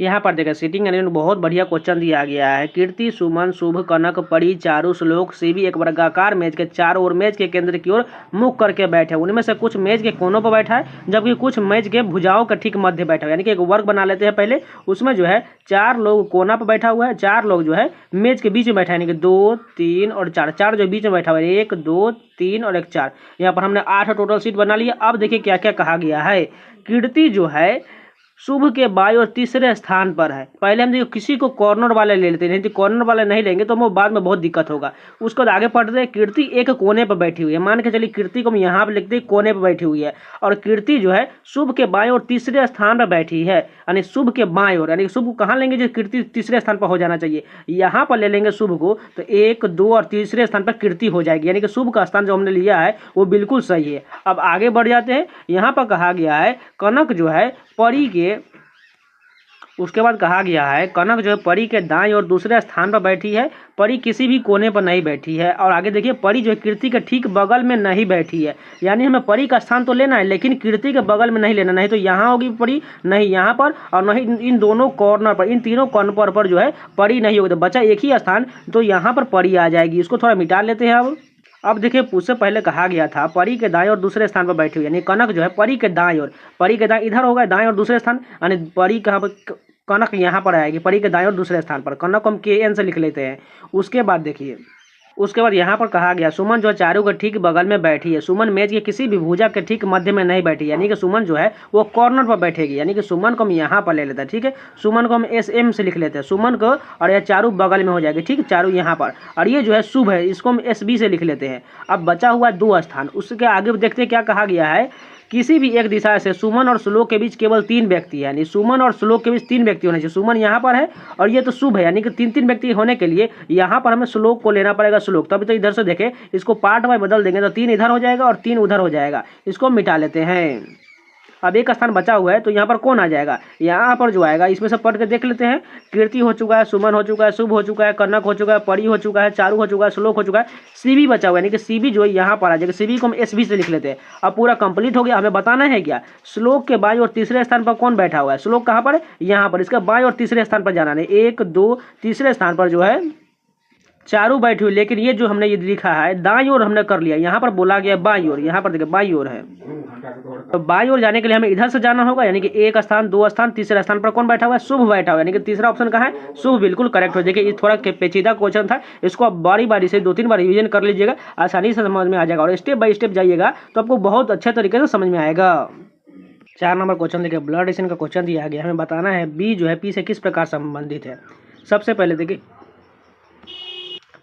यहाँ पर देखिए सीटिंग अरेंजमेंट बहुत बढ़िया क्वेश्चन दिया गया है। कीर्ति सुमन शुभ कनक परी चारू श्लोक सीबी एक वर्गाकार मेज के चारों ओर मेज के केंद्र की ओर मुख करके बैठे। उनमें से कुछ मेज के कोनों पर बैठा है, जबकि कुछ मेज के भुजाओं के ठीक मध्य बैठा है, यानी कि एक वर्ग बना लेते हैं पहले। उसमें जो है 4 लोग कोना पर बैठा हुआ है, 4 लोग जो है मेज के बीच में बैठा है, यानी कि 2 3 और 4, 4 जो बीच में बैठा हुआ है, 1 2 3 और 1 4। यहाँ पर हमने 8 टोटल सीट बना लिया। अब देखिए क्या क्या कहा गया है। कीर्ति जो है शुभ के बाईं और तीसरे स्थान पर है। पहले हम देखो किसी को कॉर्नर वाले ले लेते हैं, नहीं तो कॉर्नर वाले नहीं लेंगे तो वो बाद में बहुत दिक्कत होगा। उसको आगे पढ़ते हैं, कीर्ति एक कोने पर बैठी हुई है, मान के चलिए कीर्ति को हम यहाँ पे लिखते हैं कोने पर बैठी हुई है, और कीर्ति जो है शुभ के बाईं और तीसरे स्थान पर बैठी है, यानी शुभ के बाईं ओर, यानी शुभ को कहाँ लेंगे, जो कीर्ति तीसरे स्थान पर हो जाना चाहिए, यहाँ पर ले लेंगे शुभ को, तो 1 2 और तीसरे स्थान पर कीर्ति हो जाएगी, यानी कि शुभ का स्थान जो हमने लिया है वो बिल्कुल सही है। अब आगे बढ़ जाते हैं। यहाँ पर कहा गया है कनक जो है परी के उसके बाद कहा गया है कनक जो है परी के दाएं और दूसरे स्थान पर बैठी है, परी किसी भी कोने पर नहीं बैठी है। और आगे देखिए परी जो है कीर्ति के ठीक बगल में नहीं बैठी है, यानी हमें परी का स्थान तो लेना है लेकिन कीर्ति के बगल में नहीं लेना, नहीं तो यहाँ होगी परी, नहीं यहाँ पर, और नहीं इन दोनों कॉर्नर पर, इन तीनों कॉर्नर पर जो है परी नहीं होगी, तो बचा एक ही स्थान, तो यहाँ पर परी आ जाएगी। इसको थोड़ा मिटा लेते हैं। अब देखिए उससे पहले कहा गया था परी के दाएं और दूसरे स्थान पर बैठी हुई, यानी कनक जो है परी के दाएं और, परी के दाएं इधर होगा दाएं और दूसरे स्थान, यानी परी कहाँ पर, कनक यहाँ पर आएगी परी के दाएं और दूसरे स्थान पर। कनक को हम KN से लिख लेते हैं। उसके बाद देखिए उसके बाद यहाँ पर कहा गया सुमन जो है चारू के ठीक बगल में बैठी है, सुमन मेज के किसी भी भुजा के ठीक मध्य में नहीं बैठी, यानी कि सुमन जो है वो कॉर्नर पर बैठेगी, यानी कि सुमन को हम यहाँ पर ले लेते हैं। ठीक है, सुमन को हम SM से लिख लेते हैं, सुमन को, और यह चारू बगल में हो जाएगी। ठीक है, चारू यहाँ पर, और ये जो है शुभ है, इसको हम SB से लिख लेते हैं। अब बचा हुआ 2 स्थान, उसके आगे देखते हैं क्या कहा गया है। किसी भी एक दिशा से सुमन और श्लोक के बीच केवल 3 व्यक्ति है, यानी सुमन और श्लोक के बीच 3 व्यक्ति होने चाहिए। सुमन यहाँ पर है और ये तो शुभ है, यानी कि 3 व्यक्ति होने के लिए यहाँ पर हमें श्लोक को लेना पड़ेगा, श्लोक। तभी तो इधर से देखें, इसको पार्ट वाइज बदल देंगे तो 3 इधर हो जाएगा और 3 उधर हो जाएगा। इसको मिटा लेते हैं। अब एक स्थान बचा हुआ है, तो यहाँ पर कौन आ जाएगा, यहाँ पर जो आएगा इसमें से पढ़ के देख लेते हैं। कीर्ति हो चुका है, सुमन हो चुका है, शुभ हो चुका है, कनक हो चुका है, परी हो चुका है, चारू हो चुका है, श्लोक हो चुका है, CB बचा हुआ है, यानी कि CB जो है यहाँ पर आ जाएगा। CB को हम SB से लिख लेते हैं। अब पूरा कंप्लीट हो गया। हमें बताना है क्या, श्लोक के बाईं और तीसरे स्थान पर कौन बैठा हुआ है। श्लोक कहाँ पर है, यहाँ पर। इसका बाईं और तीसरे स्थान पर जाना है, 1 2 तीसरे स्थान पर जो है चारू बैठी हुई, लेकिन ये जो हमने ये लिखा है दाईं ओर हमने कर लिया, यहाँ पर बोला गया बाईं ओर, यहाँ पर देखिए बाईं ओर है। तो बाईं ओर जाने के लिए हमें इधर से जाना होगा, यानी कि 1 स्थान 2 स्थान तीसरे स्थान पर कौन बैठा हुआ है, शुभ बैठा हुआ है, यानी कि तीसरा ऑप्शन कहाँ है, शुभ। बिल्कुल करेक्ट हो। देखिए ये थोड़ा पेचीदा क्वेश्चन था, इसको आप बारी बारी से 2-3 बार रिवीजन कर लीजिएगा, आसानी से समझ में आ जाएगा, और स्टेप बाय स्टेप जाइएगा तो आपको बहुत अच्छे तरीके से समझ में आएगा। 4 नंबर क्वेश्चन देखिए, ब्लड रिलेशन का क्वेश्चन दिया गया, हमें बताना है B जो है P से किस प्रकार संबंधित है। सबसे पहले देखिए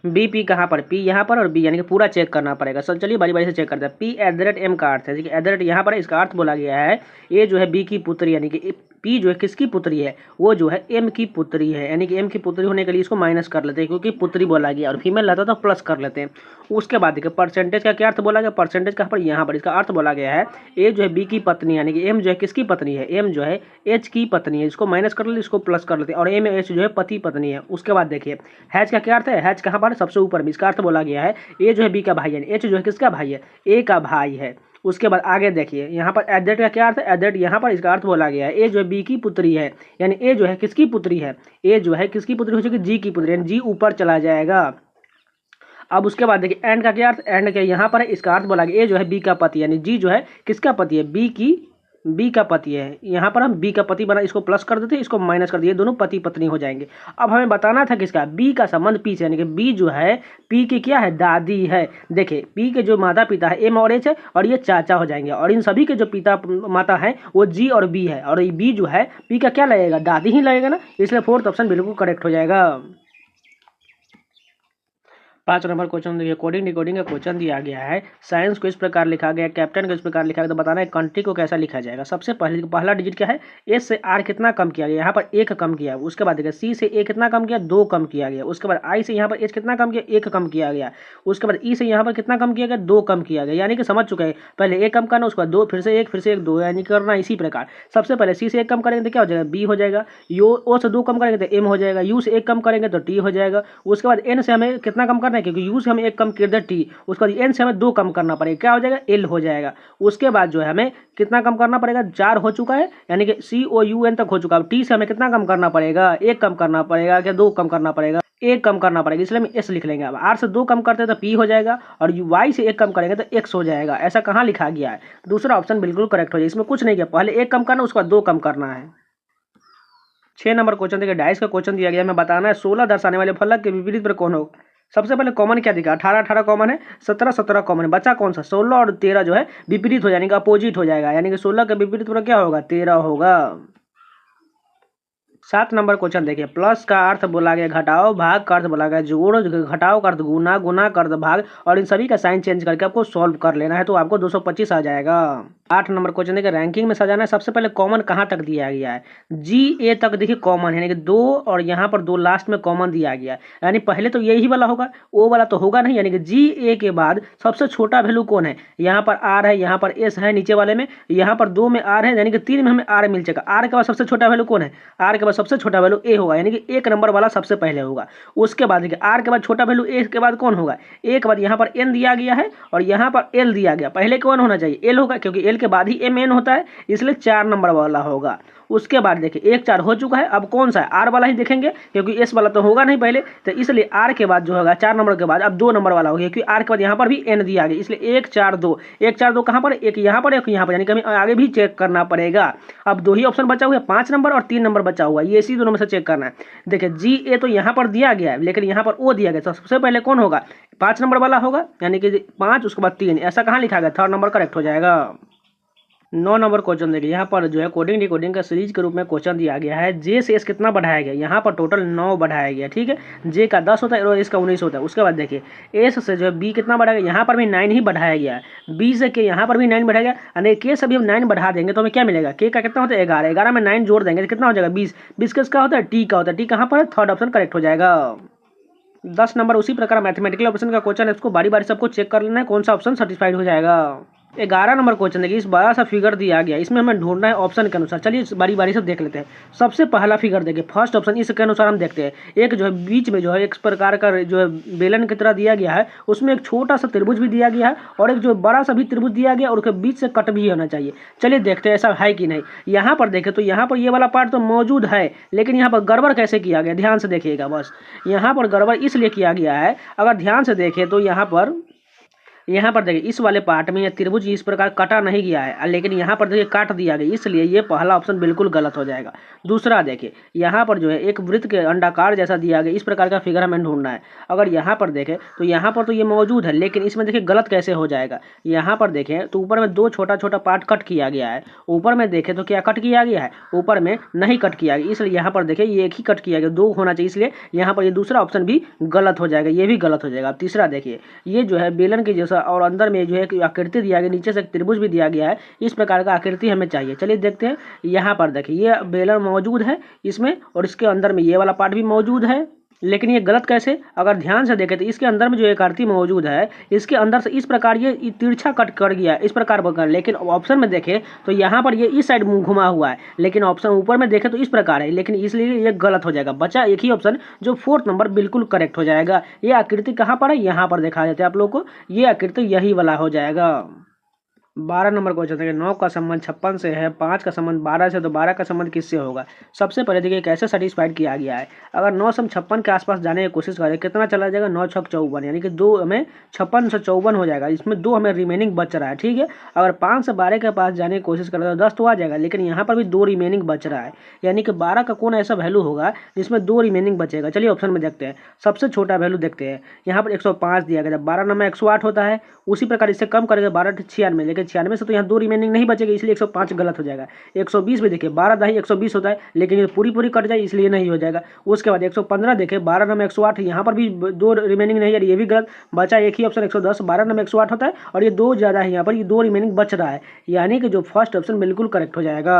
BP कहाँ पर, P यहाँ पर और B, यानी कि पूरा चेक करना पड़ेगा। सर चलिए बारी बारी से चेक करते हैं। P @ M का अर्थ है, देखिए @ यहाँ पर है, इसका अर्थ बोला गया है ये जो है B की पुत्री, यानी कि P जो है किसकी पुत्री है, वो जो है M की पुत्री है, यानी कि M की पुत्री होने के लिए इसको माइनस कर लेते हैं, क्योंकि पुत्री बोला गया और फीमेल रहता तो प्लस कर लेते हैं। उसके बाद देखिए परसेंटेज का क्या अर्थ बोला गया, परसेंटेज कहाँ पर, यहाँ पर। इसका अर्थ बोला गया है A जो है B की पत्नी, यानी कि M जो है किसकी पत्नी है, M जो है H की पत्नी है, इसको माइनस कर लेते, इसको प्लस कर लेते हैं, और M H जो है पति पत्नी है। उसके बाद देखिए हैच का क्या अर्थ है, हैच कहाँ पर, सबसे ऊपर में। इसका अर्थ बोला गया है A जो है B का भाई है, H जो है किसका भाई है, A का भाई है। उसके बाद आगे देखिए यहाँ पर @ का क्या अर्थ है, @ यहाँ पर इसका अर्थ बोला गया है A जो है B की पुत्री है, यानी A जो है किसकी पुत्री है, A जो है किसकी पुत्री हो चुकी, G की पुत्री, यानी G ऊपर चला जाएगा। अब उसके बाद देखिए एंड का क्या अर्थ, एंड के यहाँ पर इसका अर्थ बोला गया A जो है B का पति, यानी G जो है किसका पति है, B का पति है। यहाँ पर हम B का पति बना, इसको प्लस कर देते हैं, इसको माइनस कर दिए, दोनों पति पत्नी हो जाएंगे। अब हमें बताना था किसका, B का संबंध P से, यानी कि B जो है P की क्या है, दादी है। देखिए P के जो माता पिता है M और H है, और ये चाचा हो जाएंगे, और इन सभी के जो पिता माता है वो G और B है, और ये B जो है P का क्या लगेगा, दादी ही लगेगा ना, इसलिए 4th ऑप्शन बिल्कुल करेक्ट हो जाएगा। 5 नंबर क्वेश्चन देखिए, कोडिंग डिकोडिंग का क्वेश्चन दिया गया है। साइंस को इस प्रकार लिखा गया, कैप्टन को इस प्रकार लिखा गया, तो बताना है कंट्री को कैसा लिखा जाएगा। सबसे पहले पहला डिजिट क्या है, S से R कितना कम किया गया, यहाँ पर 1 कम किया। उसके बाद देखिए C से A कितना कम किया, 2 कम किया गया। उसके बाद I से यहाँ पर H कितना कम किया, 1 कम किया गया। उसके बाद E से यहाँ पर कितना कम किया गया, 2 कम किया गया, यानी कि समझ चुके हैं। पहले 1 कम करना, उसके बाद 2, फिर से 1, फिर से 1, 2, यानी करना इसी प्रकार। सबसे पहले C से 1 कम करेंगे तो क्या हो जाएगा, B हो जाएगा। O से 2 कम करेंगे तो M हो जाएगा। U से 1 कम करेंगे तो T हो जाएगा। उसके बाद N से हमें कितना कम करना है, क्योंकि U से हमें 1 कम कर दिया T, उसके बाद N से हमें 2 कम करना पड़ेगा, क्या हो जाएगा, L हो जाएगा। उसके बाद जो है हमें कितना कम करना पड़ेगा, 4 हो चुका है, यानी कि COUN तक हो चुका है। T से हमें कितना कम करना पड़ेगा, 1 कम करना पड़ेगा, क्या 2 कम करना पड़ेगा, 1 कम करना पड़ेगा, इसलिए हम S लिख लेंगे। अब R से 2 कम करते हैं तो P हो जाएगा, और Y से 1 कम करेंगे तो X हो जाएगा। ऐसा कहाँ लिखा गया है, दूसरा ऑप्शन बिल्कुल करेक्ट हो जाएगा, इसमें कुछ नहीं किया, पहले 1 कम करना, उसके बाद 2 कम करना है। 6 नंबर क्वेश्चन देखिए, डाइस का क्वेश्चन दिया गया, हमें बताना है 16 दर्शाने वाले फलक के विपरीत पर कौन होगा। सबसे पहले कॉमन क्या दिखा, 18 कॉमन है, 17 कॉमन है, बचा कौन सा, 16 और 13 जो है विपरीत हो जाने का, अपोजिट हो जाएगा, यानी कि 16 के विपरीत पर क्या होगा, 13 होगा। 7 नंबर क्वेश्चन देखिए, प्लस का अर्थ बोला गया घटाओ, भाग का अर्थ बोला गया जोड़, घटाओ का अर्थ गुना, गुना का अर्थ भाग, और इन सभी का साइन चेंज करके आपको सॉल्व कर लेना है, तो आपको 225 आ जाएगा। 8 नंबर क्वेश्चन देखिए, रैंकिंग में सजाना है। सबसे पहले कॉमन कहाँ तक दिया गया है, GA तक देखिए कॉमन है, यानी कि 2 और यहाँ पर 2 लास्ट में कॉमन दिया गया है, यानी पहले तो यही वाला होगा, O वाला तो होगा नहीं, यानी कि GA के बाद सबसे छोटा वैल्यू कौन है, यहाँ पर R है, यहाँ पर S है नीचे वाले में, यहाँ पर 2 में R है, यानी कि 3 में हमें R मिल जाएगा। R के बाद सबसे छोटा वैल्यू कौन है, R के बाद सबसे छोटा वैल्यू ए होगा, यानी कि एक नंबर वाला सबसे पहले होगा। उसके बाद देखिए आर के बाद छोटा वैल्यू ए के बाद कौन होगा, ए के बाद यहाँ पर एन दिया गया है और यहाँ पर एल दिया गया, पहले कौन होना चाहिए, एल होगा, क्योंकि एल के बाद ही एम एन होता है, इसलिए 4 नंबर वाला होगा। उसके बाद देखिए 1 4 हो चुका है, अब कौन सा है, आर वाला ही देखेंगे, क्योंकि एस वाला तो होगा नहीं पहले, तो इसलिए आर के बाद जो होगा 4 नंबर के बाद अब 2 नंबर वाला हो गया, क्योंकि आर के बाद यहाँ पर भी एन दिया गया, इसलिए 1 4 2, 1 4 2 कहाँ पर, एक यहाँ पर एक यहाँ पर, यानी कि हमें आगे भी चेक करना पड़ेगा। अब 2 ही ऑप्शन बचा हुआ है, 5 नंबर और 3 नंबर बचा हुआ है, ये इसी दोनों में से चेक करना है। देखिए जी ए तो यहाँ पर दिया गया है, लेकिन यहाँ पर ओ दिया गया, तो सबसे पहले कौन होगा, 5 नंबर वाला होगा, यानी कि 5 उसके बाद 3, ऐसा कहाँ लिखा गया, 3rd नंबर करेक्ट हो जाएगा। 9 नंबर क्वेश्चन देखिए, यहाँ पर जो है कोडिंग डिकोडिंग का सीरीज के रूप में क्वेश्चन दिया गया है। जे से एस कितना बढ़ाया गया, यहाँ पर टोटल 9 बढ़ाया गया, ठीक है, जे का 10 होता है और एस का 19 होता है। उसके बाद देखिए एस से जो है बी कितना बढ़ाया गया, यहाँ पर भी 9 ही बढ़ाया गया है, बी से के यहाँ पर भी 9 बढ़ाया गया, यानी के से भी हम 9 बढ़ा देंगे तो हमें क्या मिलेगा, के का कितना होता है 11, 11 में 9 जोड़ देंगे तो कितना हो जाएगा 20, 20 किसका होता है, टी का होता है, टी कहाँ पर है, 3rd ऑप्शन करेक्ट हो जाएगा। 10 नंबर उसी प्रकार मैथमेटिकल ऑप्शन का क्वेश्चन है, इसको बारी बारी सबको चेक कर लेना है कौन सा ऑप्शन सेटिस्फाइड हो जाएगा। 11 नंबर क्वेश्चन देखिए, इस बड़ा सा फिगर दिया गया, इसमें हमें ढूंढना है ऑप्शन के अनुसार। चलिए बारी बारी से देख लेते हैं। सबसे पहला फिगर देखिए, फर्स्ट ऑप्शन, इसके अनुसार हम देखते हैं, एक जो है बीच में जो है एक प्रकार का जो है बेलन की तरह दिया गया है, उसमें एक छोटा सा त्रिभुज भी दिया गया है और एक जो बड़ा सा भी त्रिभुज दिया गया और उसके बीच से कट भी होना चाहिए। चलिए देखते हैं ऐसा है कि नहीं। यहाँ पर देखें तो यहाँ पर ये वाला पार्ट तो मौजूद है, लेकिन यहाँ पर गड़बड़ कैसे किया गया, ध्यान से देखिएगा। बस यहाँ पर गड़बड़ इसलिए किया गया है, अगर ध्यान से देखें तो यहाँ पर देखिए इस वाले पार्ट में ये त्रिभुज इस प्रकार कटा नहीं गया है, लेकिन यहाँ पर देखिए काट दिया गया, इसलिए ये पहला ऑप्शन बिल्कुल गलत हो जाएगा। दूसरा देखिए यहाँ पर जो है एक वृत्त के अंडाकार जैसा दिया गया, इस प्रकार का फिगर हमें ढूंढना है। अगर यहाँ पर देखें तो यहाँ पर तो ये मौजूद है, लेकिन इसमें देखिए गलत कैसे हो जाएगा। यहाँ पर देखें तो ऊपर में 2 छोटा छोटा पार्ट कट किया गया है, ऊपर में देखें तो क्या कट किया गया है, ऊपर में नहीं कट किया गया, इसलिए यहाँ पर देखिए ये एक ही कट किया गया, 2 होना चाहिए, इसलिए यहाँ पर ये दूसरा ऑप्शन भी गलत हो जाएगा, ये भी गलत हो जाएगा। अब तीसरा देखिए, ये जो है बेलन के जैसा और अंदर में जो है आकृति दिया गया, नीचे से एक त्रिभुज भी दिया गया है, इस प्रकार का आकृति हमें चाहिए। चलिए देखते हैं। यहाँ पर देखिए ये बेलन मौजूद है इसमें और इसके अंदर में ये वाला पार्ट भी मौजूद है, लेकिन ये गलत कैसे, अगर ध्यान से देखें तो इसके अंदर में जो एक आकृति मौजूद है, इसके अंदर से इस प्रकार ये तिरछा कट कर गया इस प्रकार बकर, लेकिन ऑप्शन में देखें तो यहाँ पर ये इस साइड मुंह घुमा हुआ है, लेकिन ऑप्शन ऊपर में देखें तो इस प्रकार है, लेकिन इसलिए ये गलत हो जाएगा। बचा एक ही ऑप्शन जो 4th नंबर बिल्कुल करेक्ट हो जाएगा। ये आकृति कहाँ पर है, यहाँ पर दिखा देते हैं आप लोग को, ये आकृति यही वाला हो जाएगा। 12 नंबर क्वेश्चन है, 9 का संबंध 56 से है, 5 का संबंध 12 से, तो 12 का संबंध किससे होगा। सबसे पहले देखिए कैसे सेटिस्फाइड किया गया है। अगर 9 से हम 56 के आसपास जाने की कोशिश करें, कितना चला जाएगा, 9 छक 54, यानी कि 2 हमें 56 से 54 हो जाएगा, इसमें 2 हमें रिमेनिंग बच रहा है, ठीक है। अगर 5 से 12 के पास जाने की कोशिश करें तो 10 तो आ जाएगा, लेकिन यहाँ पर भी 2 रिमेनिंग बच रहा है, यानी कि 12 का कौन ऐसा वैल्यू होगा जिसमें 2 रिमेनिंग बचेगा। चलिए ऑप्शन में देखते हैं, सबसे छोटा वैल्यू देखते हैं। यहाँ पर 105 दिया गया, जब 12 नंबर 108 होता है, उसी प्रकार इससे कम करेगा 12 96, लेकिन 96 से तो यहाँ 2 रिमेनिंग नहीं बचेगा, इसलिए 105 गलत हो जाएगा। 120 भी देखिए 12 दाही 120 होता है, लेकिन ये पूरी कट जाए इसलिए नहीं हो जाएगा। उसके बाद 115 देखें 12 नंबर 108, यहाँ पर भी 2 रिमेनिंग नहीं है, ये भी गलत। बचा एक ही ऑप्शन 110, 12 नंबर 108 होता है और ये 2 ज़्यादा है, यहाँ पर ये 2 रिमेनिंग बच रहा है, यानी कि जो फर्स्ट ऑप्शन बिल्कुल करेक्ट हो जाएगा।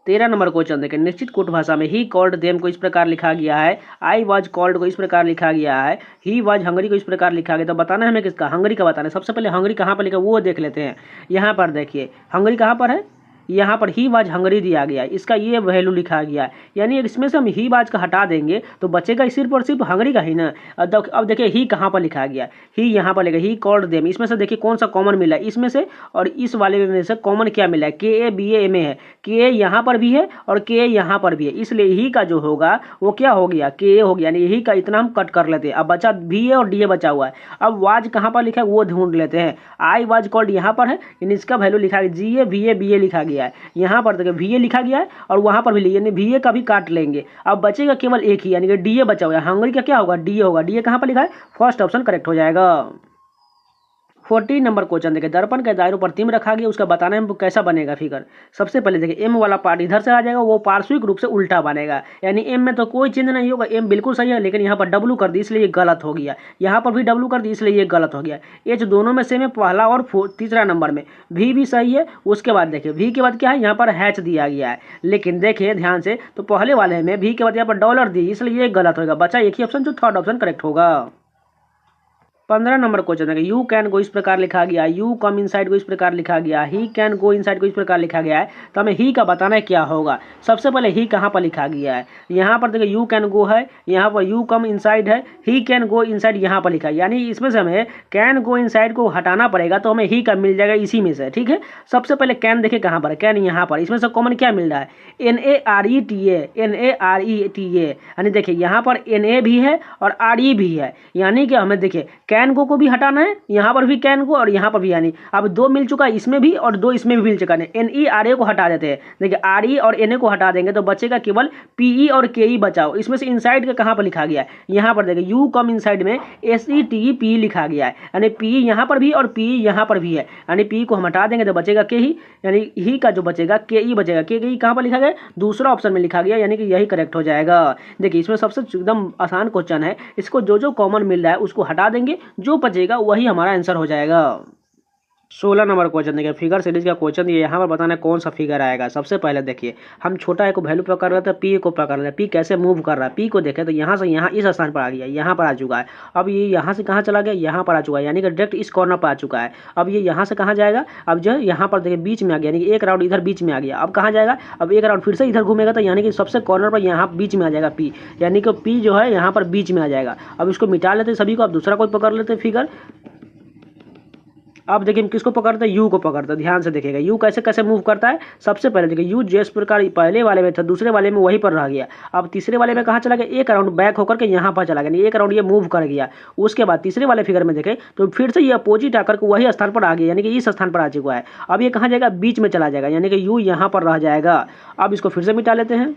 13 नंबर क्वेश्चन देखें, निश्चित कूट भाषा में ही कॉल्ड देम को इस प्रकार लिखा गया है, आई वाज कॉल्ड को इस प्रकार लिखा गया है, ही वाज हंगरी को इस प्रकार लिखा गया। तो बताना है हमें किसका, हंगरी का बताना है। सबसे पहले हंगरी कहाँ पर लिखा वो देख लेते हैं। यहाँ पर देखिए हंगरी कहाँ पर है, यहाँ पर ही वाज हंगरी दिया गया है, इसका ये वैल्यू लिखा गया है, यानी इसमें से हम ही वाज का हटा देंगे तो बचेगा सिर्फ और सिर्फ हंगरी का ही ना। अब देखिए ही कहाँ पर लिखा गया, ही यहाँ पर लिखा ही कॉल्ड देम, इसमें से देखिए कौन सा कॉमन मिला है इसमें से, और इस वाले में से कॉमन क्या मिला है, के A B A M A है, के ए यहाँ पर भी है और के ए यहाँ पर भी है, इसलिए ही का जो होगा वो क्या हो गया, के ए हो गया, यानी यही का इतना हम कट कर लेते हैं। अब बचा बी ए और डी ए बचा हुआ है। अब वाज कहाँ पर लिखा है वो ढूंढ लेते हैं। आई वाज कॉल्ड यहाँ पर है, यानी इसका वैल्यू लिखा है जी ए वी ए बी ए लिखा गया है, यहाँ पर देखिए वी ए लिखा गया है और वहाँ पर भी यानी वी ए का भी काट लेंगे। अब बचेगा केवल एक ही, यानी कि डी ए बचा हुआ है। हंगरी का क्या होगा, डी ए होगा, डी ए कहाँ पर लिखा है, फर्स्ट ऑप्शन करेक्ट हो जाएगा। 14 नंबर क्वेश्चन देखिए, दर्पण के दायरों पर तिम रखा गया, उसका बताना है कैसा बनेगा फिगर। सबसे पहले देखिए एम वाला पार्ट इधर से आ जाएगा, वो पार्श्विक रूप से उल्टा बनेगा, यानी एम में तो कोई चिन्ह नहीं होगा, एम बिल्कुल सही है, लेकिन यहाँ पर डब्लू कर दी इसलिए ये गलत हो गया, यहाँ पर भी डब्लू कर दी इसलिए ये गलत हो गया। एच दोनों में सेम है, पहला और तीसरा नंबर में। वी भी सही है। उसके बाद देखिए वी के बाद क्या है, यहाँ पर हैच दिया गया है, लेकिन देखिए ध्यान से तो पहले वाले में वी के बाद यहाँ पर डॉलर दी, इसलिए ये गलत होगा। बचा एक ही ऑप्शन जो 3rd ऑप्शन करेक्ट होगा। 15 नंबर क्वेश्चन है, यू कैन गो इस प्रकार लिखा गया, यू कम इनसाइड को इस प्रकार लिखा गया, ही कैन गो इनसाइड को इस प्रकार लिखा गया है। तो हमें ही का बताना है क्या होगा। सबसे पहले ही कहाँ पर लिखा गया है, यहाँ पर देखिए यू कैन गो है, यहाँ पर यू कम इनसाइड है, ही कैन गो इनसाइड यहाँ पर लिखा है, यानी इसमें से हमें कैन गो इनसाइड को हटाना पड़ेगा, तो हमें ही का मिल जाएगा इसी में से। ठीक है, सबसे पहले कैन देखिए कहाँ पर है, कैन यहाँ पर, इसमें से कॉमन क्या मिल रहा है, NARETA, NARETA, यानी देखिए यहाँ पर NA भी है और RE भी है, यानी कि हमें देखिए कैन को भी हटाना है, यहाँ पर भी कैन को और यहाँ पर भी, यानी अब 2 मिल चुका है इसमें भी और 2 इसमें भी मिल चुका है। NERA को हटा देते हैं, देखिए RE और NA को हटा देंगे तो बचेगा केवल PE और KE बचाओ। इसमें से इनसाइड का कहाँ पर लिखा गया है, यहाँ पर देखिए यू कम इनसाइड में SETE लिखा गया है, यानी PE यहाँ पर भी और PE यहाँ पर भी है, यानी PE को हम हटा देंगे तो बचेगा के ही, यानी ही का जो बचेगा KE बचेगा। KE कहाँ पर लिखा गया, दूसरा ऑप्शन में लिखा गया, यानी कि यही करेक्ट हो जाएगा। देखिए इसमें सबसे एकदम आसान क्वेश्चन है, इसको जो जो कॉमन मिल रहा है उसको हटा देंगे, जो बचेगा वही हमारा आंसर हो जाएगा। 16 नंबर क्वेश्चन देखिए, फिगर सीरीज का क्वेश्चन दिया, यहाँ पर बताना है कौन सा फिगर आएगा। सबसे पहले देखिए हम छोटा ए को वैल्यू पकड़ रहे थे, पी को पकड़ रहे हैं, पी कैसे मूव कर रहा है, पी को देखें तो यहाँ से यहाँ इस स्थान पर आ गया, यहाँ पर आ चुका है। अब ये यहाँ से कहाँ चला गया, यहाँ पर आ चुका है, यानी कि डायरेक्ट इस कॉर्नर पर आ चुका है। अब ये यहाँ से कहाँ जाएगा, अब जो यहाँ पर देखिए बीच में आ गया, यानी कि एक राउंड इधर बीच में आ गया। अब कहाँ जाएगा, अब एक राउंड फिर से इधर घूमेगा, तो यानी कि सबसे कॉर्नर पर यहाँ बीच में आ जाएगा पी, यानी कि पी जो है यहाँ पर बीच में आ जाएगा। अब इसको मिटा लेते सभी को, अब दूसरा कोई पकड़ लेते फिगर। अब देखिए हम किसको पकड़ते हैं, यू को पकड़ते हैं। ध्यान से देखिएगा यू कैसे कैसे मूव करता है। सबसे पहले देखिए यू जिस प्रकार पहले वाले में था, दूसरे वाले में वहीं पर रह गया। अब तीसरे वाले में कहाँ चला गया, एक राउंड बैक होकर के यहाँ पर चला गया, एक राउंड ये मूव कर गया। उसके बाद तीसरे वाले फिगर में देखें तो फिर से ये अपोजिट आकर के वही स्थान पर आ गया, यानी कि इस स्थान पर आ चुका है। अब ये कहाँ जाएगा, बीच में चला जाएगा, यानी कि यू यहाँ पर रह जाएगा। अब इसको फिर से मिटा लेते हैं।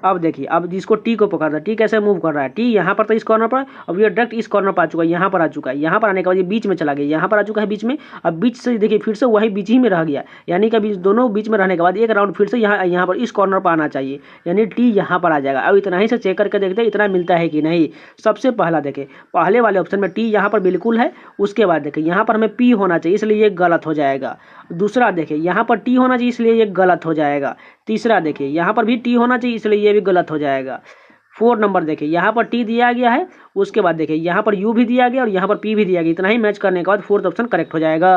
अब देखिए अब जिसको टी को पकड़ रहा है, टी कैसे मूव कर रहा है, टी यहाँ पर था इस कॉर्नर पर, अब ये डायरेक्ट इस कॉर्नर पर आ चुका है, यहाँ पर आ चुका है। यहाँ पर आने के बाद ये बीच में चला गया, यहाँ पर आ चुका है बीच में। अब बीच से देखिए फिर से वही बीच ही में रह गया, यानी कि अभी दोनों बीच में रहने के बाद एक राउंड फिर से यहाँ पर इस कॉर्नर पर आना चाहिए, यानी टी यहाँ पर आ जाएगा। अब इतना ही से चेक करके देखते हैं इतना मिलता है कि नहीं। सबसे पहला देखें पहले वाले ऑप्शन में टी यहाँ पर बिल्कुल है, उसके बाद देखिए यहाँ पर हमें पी होना चाहिए, इसलिए ये गलत हो जाएगा। दूसरा देखिए यहाँ पर टी होना चाहिए, इसलिए ये गलत हो जाएगा। तीसरा देखिए यहाँ पर भी टी होना चाहिए, इसलिए ये भी गलत हो जाएगा। 4 नंबर देखिए यहाँ पर टी दिया गया है, उसके बाद देखिए यहाँ पर यू भी दिया गया और यहाँ पर पी भी दिया गया। इतना ही मैच करने के बाद 4th ऑप्शन करेक्ट हो जाएगा।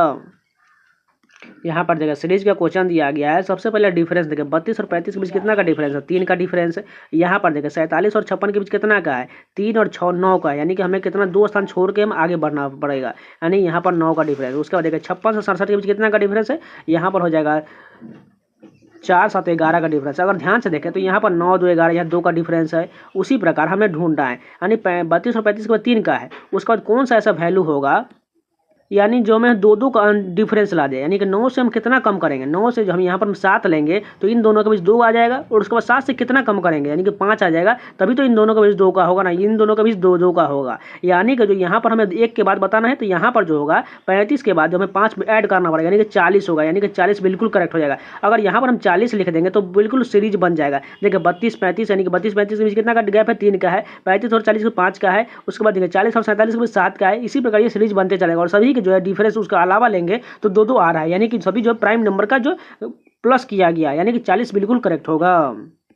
यहाँ पर देखिए सीरीज का क्वेश्चन दिया गया है। सबसे पहले डिफरेंस देखिए 32 और 35 के बीच कितना का डिफरेंस है, 3 का डिफरेंस है। यहाँ पर देखिए 47 और 56 के बीच कितना का है, 3 और 6 9 का है, यानी कि हमें कितना 2 स्थान छोड़ के हम आगे बढ़ना पड़ेगा, यानी यहाँ पर 9 का डिफरेंस। उसके बाद देखिए 56 से 67 के बीच कितना का डिफरेंस है, यहाँ पर हो जाएगा 4 7 11 का डिफरेंस। अगर ध्यान से देखें तो यहाँ पर 9 2 11 यहाँ 2 का डिफरेंस है। उसी प्रकार हमें ढूंढना है, यानी 32 और 35 के बाद 3 का है। उसके बाद कौन सा ऐसा वैल्यू होगा यानी जो हमें 2 का डिफरेंस ला दे, यानी कि 9 से हम कितना कम करेंगे, 9 से जो हम यहाँ पर 7 लेंगे तो इन दोनों के बीच 2 आ जाएगा, और उसके बाद 7 से कितना कम करेंगे यानी कि 5 आ जाएगा, तभी तो इन दोनों के बीच 2 का होगा ना, इन दोनों के बीच 2 का होगा। यानी कि जो यहाँ पर हमें 1 के बाद बताना है, तो यहाँ पर जो होगा 35 के बाद जो हमें 5 ऐड करना पड़ेगा, यानी कि 40 होगा, यानी कि 40 बिल्कुल करेक्ट हो जाएगा। अगर यहाँ पर हम 40 लिख देंगे तो बिल्कुल सीरीज बन जाएगा। देखिए 32 35 यानी कि 32 35 के बीच कितना का गैप है, 3 का है। 35 और 40 के 5 का है। उसके बाद देखिए 40 और 47 के बीच 7 का है। इसी प्रकार ये सीरीज बनते चलेगा, और सभी के जो है डिफरेंस उसका अलावा लेंगे तो 2 2 आ रहा है, यानी कि सभी जो प्राइम नंबर का जो प्लस किया गया, यानी कि 40 बिल्कुल करेक्ट होगा।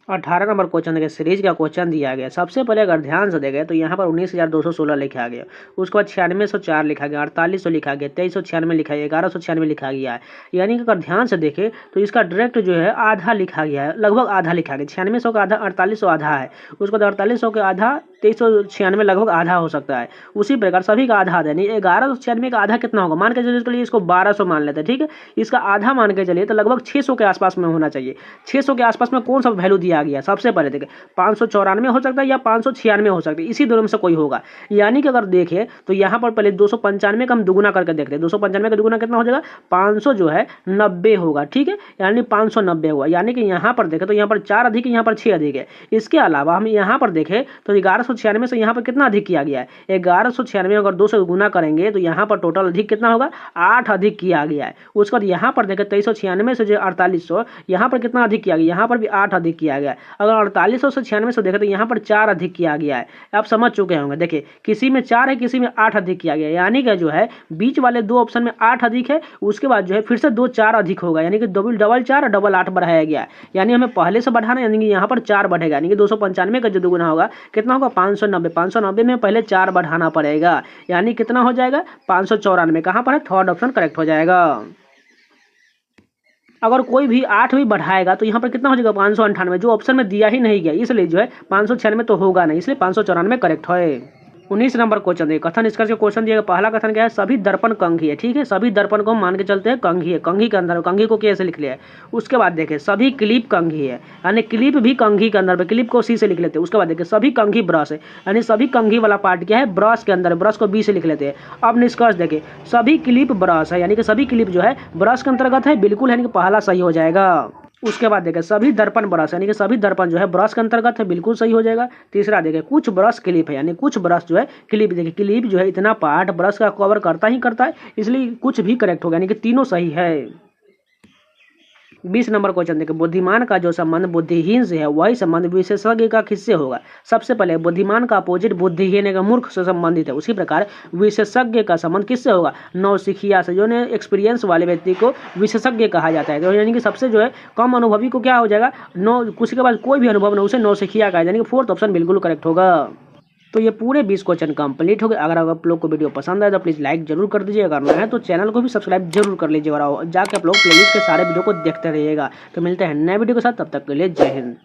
18 नंबर क्वेश्चन देखिए सीरीज का क्वेश्चन दिया गया। सबसे पहले अगर ध्यान से देखें तो यहाँ पर 19,216 लिखा गया, उसके बाद 9604 लिखा गया, 4800 लिखा गया, 2396 लिखा गया, 1196 लिखा गया है। यानी कि अगर ध्यान से देखें तो इसका डायरेक्ट जो है आधा लिखा गया है, लगभग आधा लिखा गया। 9600 का आधा 4800 आधा है, उसके बाद 4800 का आधा 2396 लगभग आधा हो सकता है। उसी प्रकार सभी का आधा यानी 1196 का आधा कितना होगा, मान के चलिए इसके लिए इसको 1200 मान लेते हैं, ठीक है। इसका आधा मान के चलिए तो लगभग 600 के आसपास में होना चाहिए। 600 के आसपास में कौन सा वैल्यू दिया गया, सबसे पहले देखें 594 हो सकता है या 596 हो सकता है, इसी दोनों में से कोई होगा। यानी कि अगर देखें तो यहाँ पर पहले 295 का हम दुगुना करके देखते हैं। 295 का दुगुना कितना हो जाएगा, 500 जो है 90 होगा, ठीक है, यानी 590 हुआ। यानी कि यहाँ पर देखें तो यहाँ पर 4 अधिक है, यहाँ पर 6 अधिक है। इसके अलावा हम यहाँ पर देखें तो 1196 से यहाँ पर कितना अधिक किया गया है, 1196 अगर 2 से गुना करेंगे तो यहाँ पर टोटल अधिक कितना होगा, 8 अधिक किया गया है। उसके बाद यहाँ पर देखें 2396 से जो 4800 यहाँ पर कितना अधिक किया गया, यहाँ पर भी 8 अधिक किया गया है। अगर 4800 से 9600 देखें तो यहाँ पर 4 अधिक किया गया है। आप समझ चुके होंगे। देखिए किसी में 4 है, किसी में 8 अधिक किया गया है, यानी कि जो है बीच वाले 2 ऑप्शन में 8 अधिक है, उसके बाद जो है फिर से 2 4 अधिक होगा, यानी कि डबल 4 और डबल 8 बढ़ाया गया है। यानी हमें पहले से बढ़ाना, यानी कि यहाँ पर 4 बढ़ेगा, यानी कि 295 का जो दुगुना होगा कितना होगा 590। 590 में पहले 4 बढ़ाना पड़ेगा, यानी कितना हो जाएगा 594। कहाँ पर है, थर्ड ऑप्शन करेक्ट हो जाएगा। अगर कोई भी 8 भी बढ़ाएगा तो यहाँ पर कितना हो जाएगा 598, जो ऑप्शन में दिया ही नहीं गया, इसलिए जो है 596 तो होगा नहीं, इसलिए 594 करेक्ट है। 19 नंबर क्वेश्चन देखिए, कथन निष्कर्ष का क्वेश्चन दिया। पहला कथन क्या है, सभी दर्पण कंघी है। ठीक है, सभी दर्पण को हम मान के चलते हैं कंघी है, कंघी के अंदर, कंघी को कैसे लिख लिया है। उसके बाद देखिए सभी क्लिप कंघी है, यानी क्लिप भी कंघी के अंदर, क्लिप को सी से लिख लेते हैं। उसके बाद देखिए सभी कंघी ब्रश है, यानी सभी कंघी वाला पार्ट क्या है, ब्रश के अंदर, ब्रश को बी से लिख लेते हैं। अब निष्कर्ष देखिए सभी क्लिप ब्रश है, यानी कि सभी क्लिप जो है ब्रश के अंतर्गत है, बिल्कुल, यानी कि पहला सही हो जाएगा। उसके बाद देखिए सभी दर्पण ब्रश, यानी कि सभी दर्पण जो है ब्रश के अंतर्गत है, बिल्कुल सही हो जाएगा। तीसरा देखिए कुछ ब्रश क्लिप है, यानी कुछ ब्रश जो है क्लिप, देखिए क्लिप जो है इतना पार्ट ब्रश का कवर करता ही करता है, इसलिए कुछ भी करेक्ट होगा, यानी कि तीनों सही है। 20 नंबर क्वेश्चन देखिए, बुद्धिमान का जो संबंध बुद्धिहीन से है वही संबंध विशेषज्ञ का किससे होगा। सबसे पहले बुद्धिमान का अपोजिट बुद्धिहीन का मूर्ख से संबंधित है, उसी प्रकार विशेषज्ञ का संबंध किससे होगा, नौसिखिया से, जो ने एक्सपीरियंस वाले व्यक्ति को विशेषज्ञ कहा जाता है। तो यानी कि सबसे जो है कम अनुभवी को क्या हो जाएगा, किसी के पास कोई भी अनुभव न उसे नौसिखिया कहा, यानी कि फोर्थ ऑप्शन बिल्कुल करेक्ट होगा। तो ये पूरे 20 क्वेश्चन कंप्लीट हो गए। अगर आप लोग को वीडियो पसंद आए तो प्लीज़ लाइक जरूर कर दीजिए, अगर नया है तो चैनल को भी सब्सक्राइब जरूर कर लीजिए और जाके आप लोग प्लेलिस्ट के सारे वीडियो को देखते रहिएगा। तो मिलते हैं नए वीडियो के साथ, तब तक के लिए जय हिंद।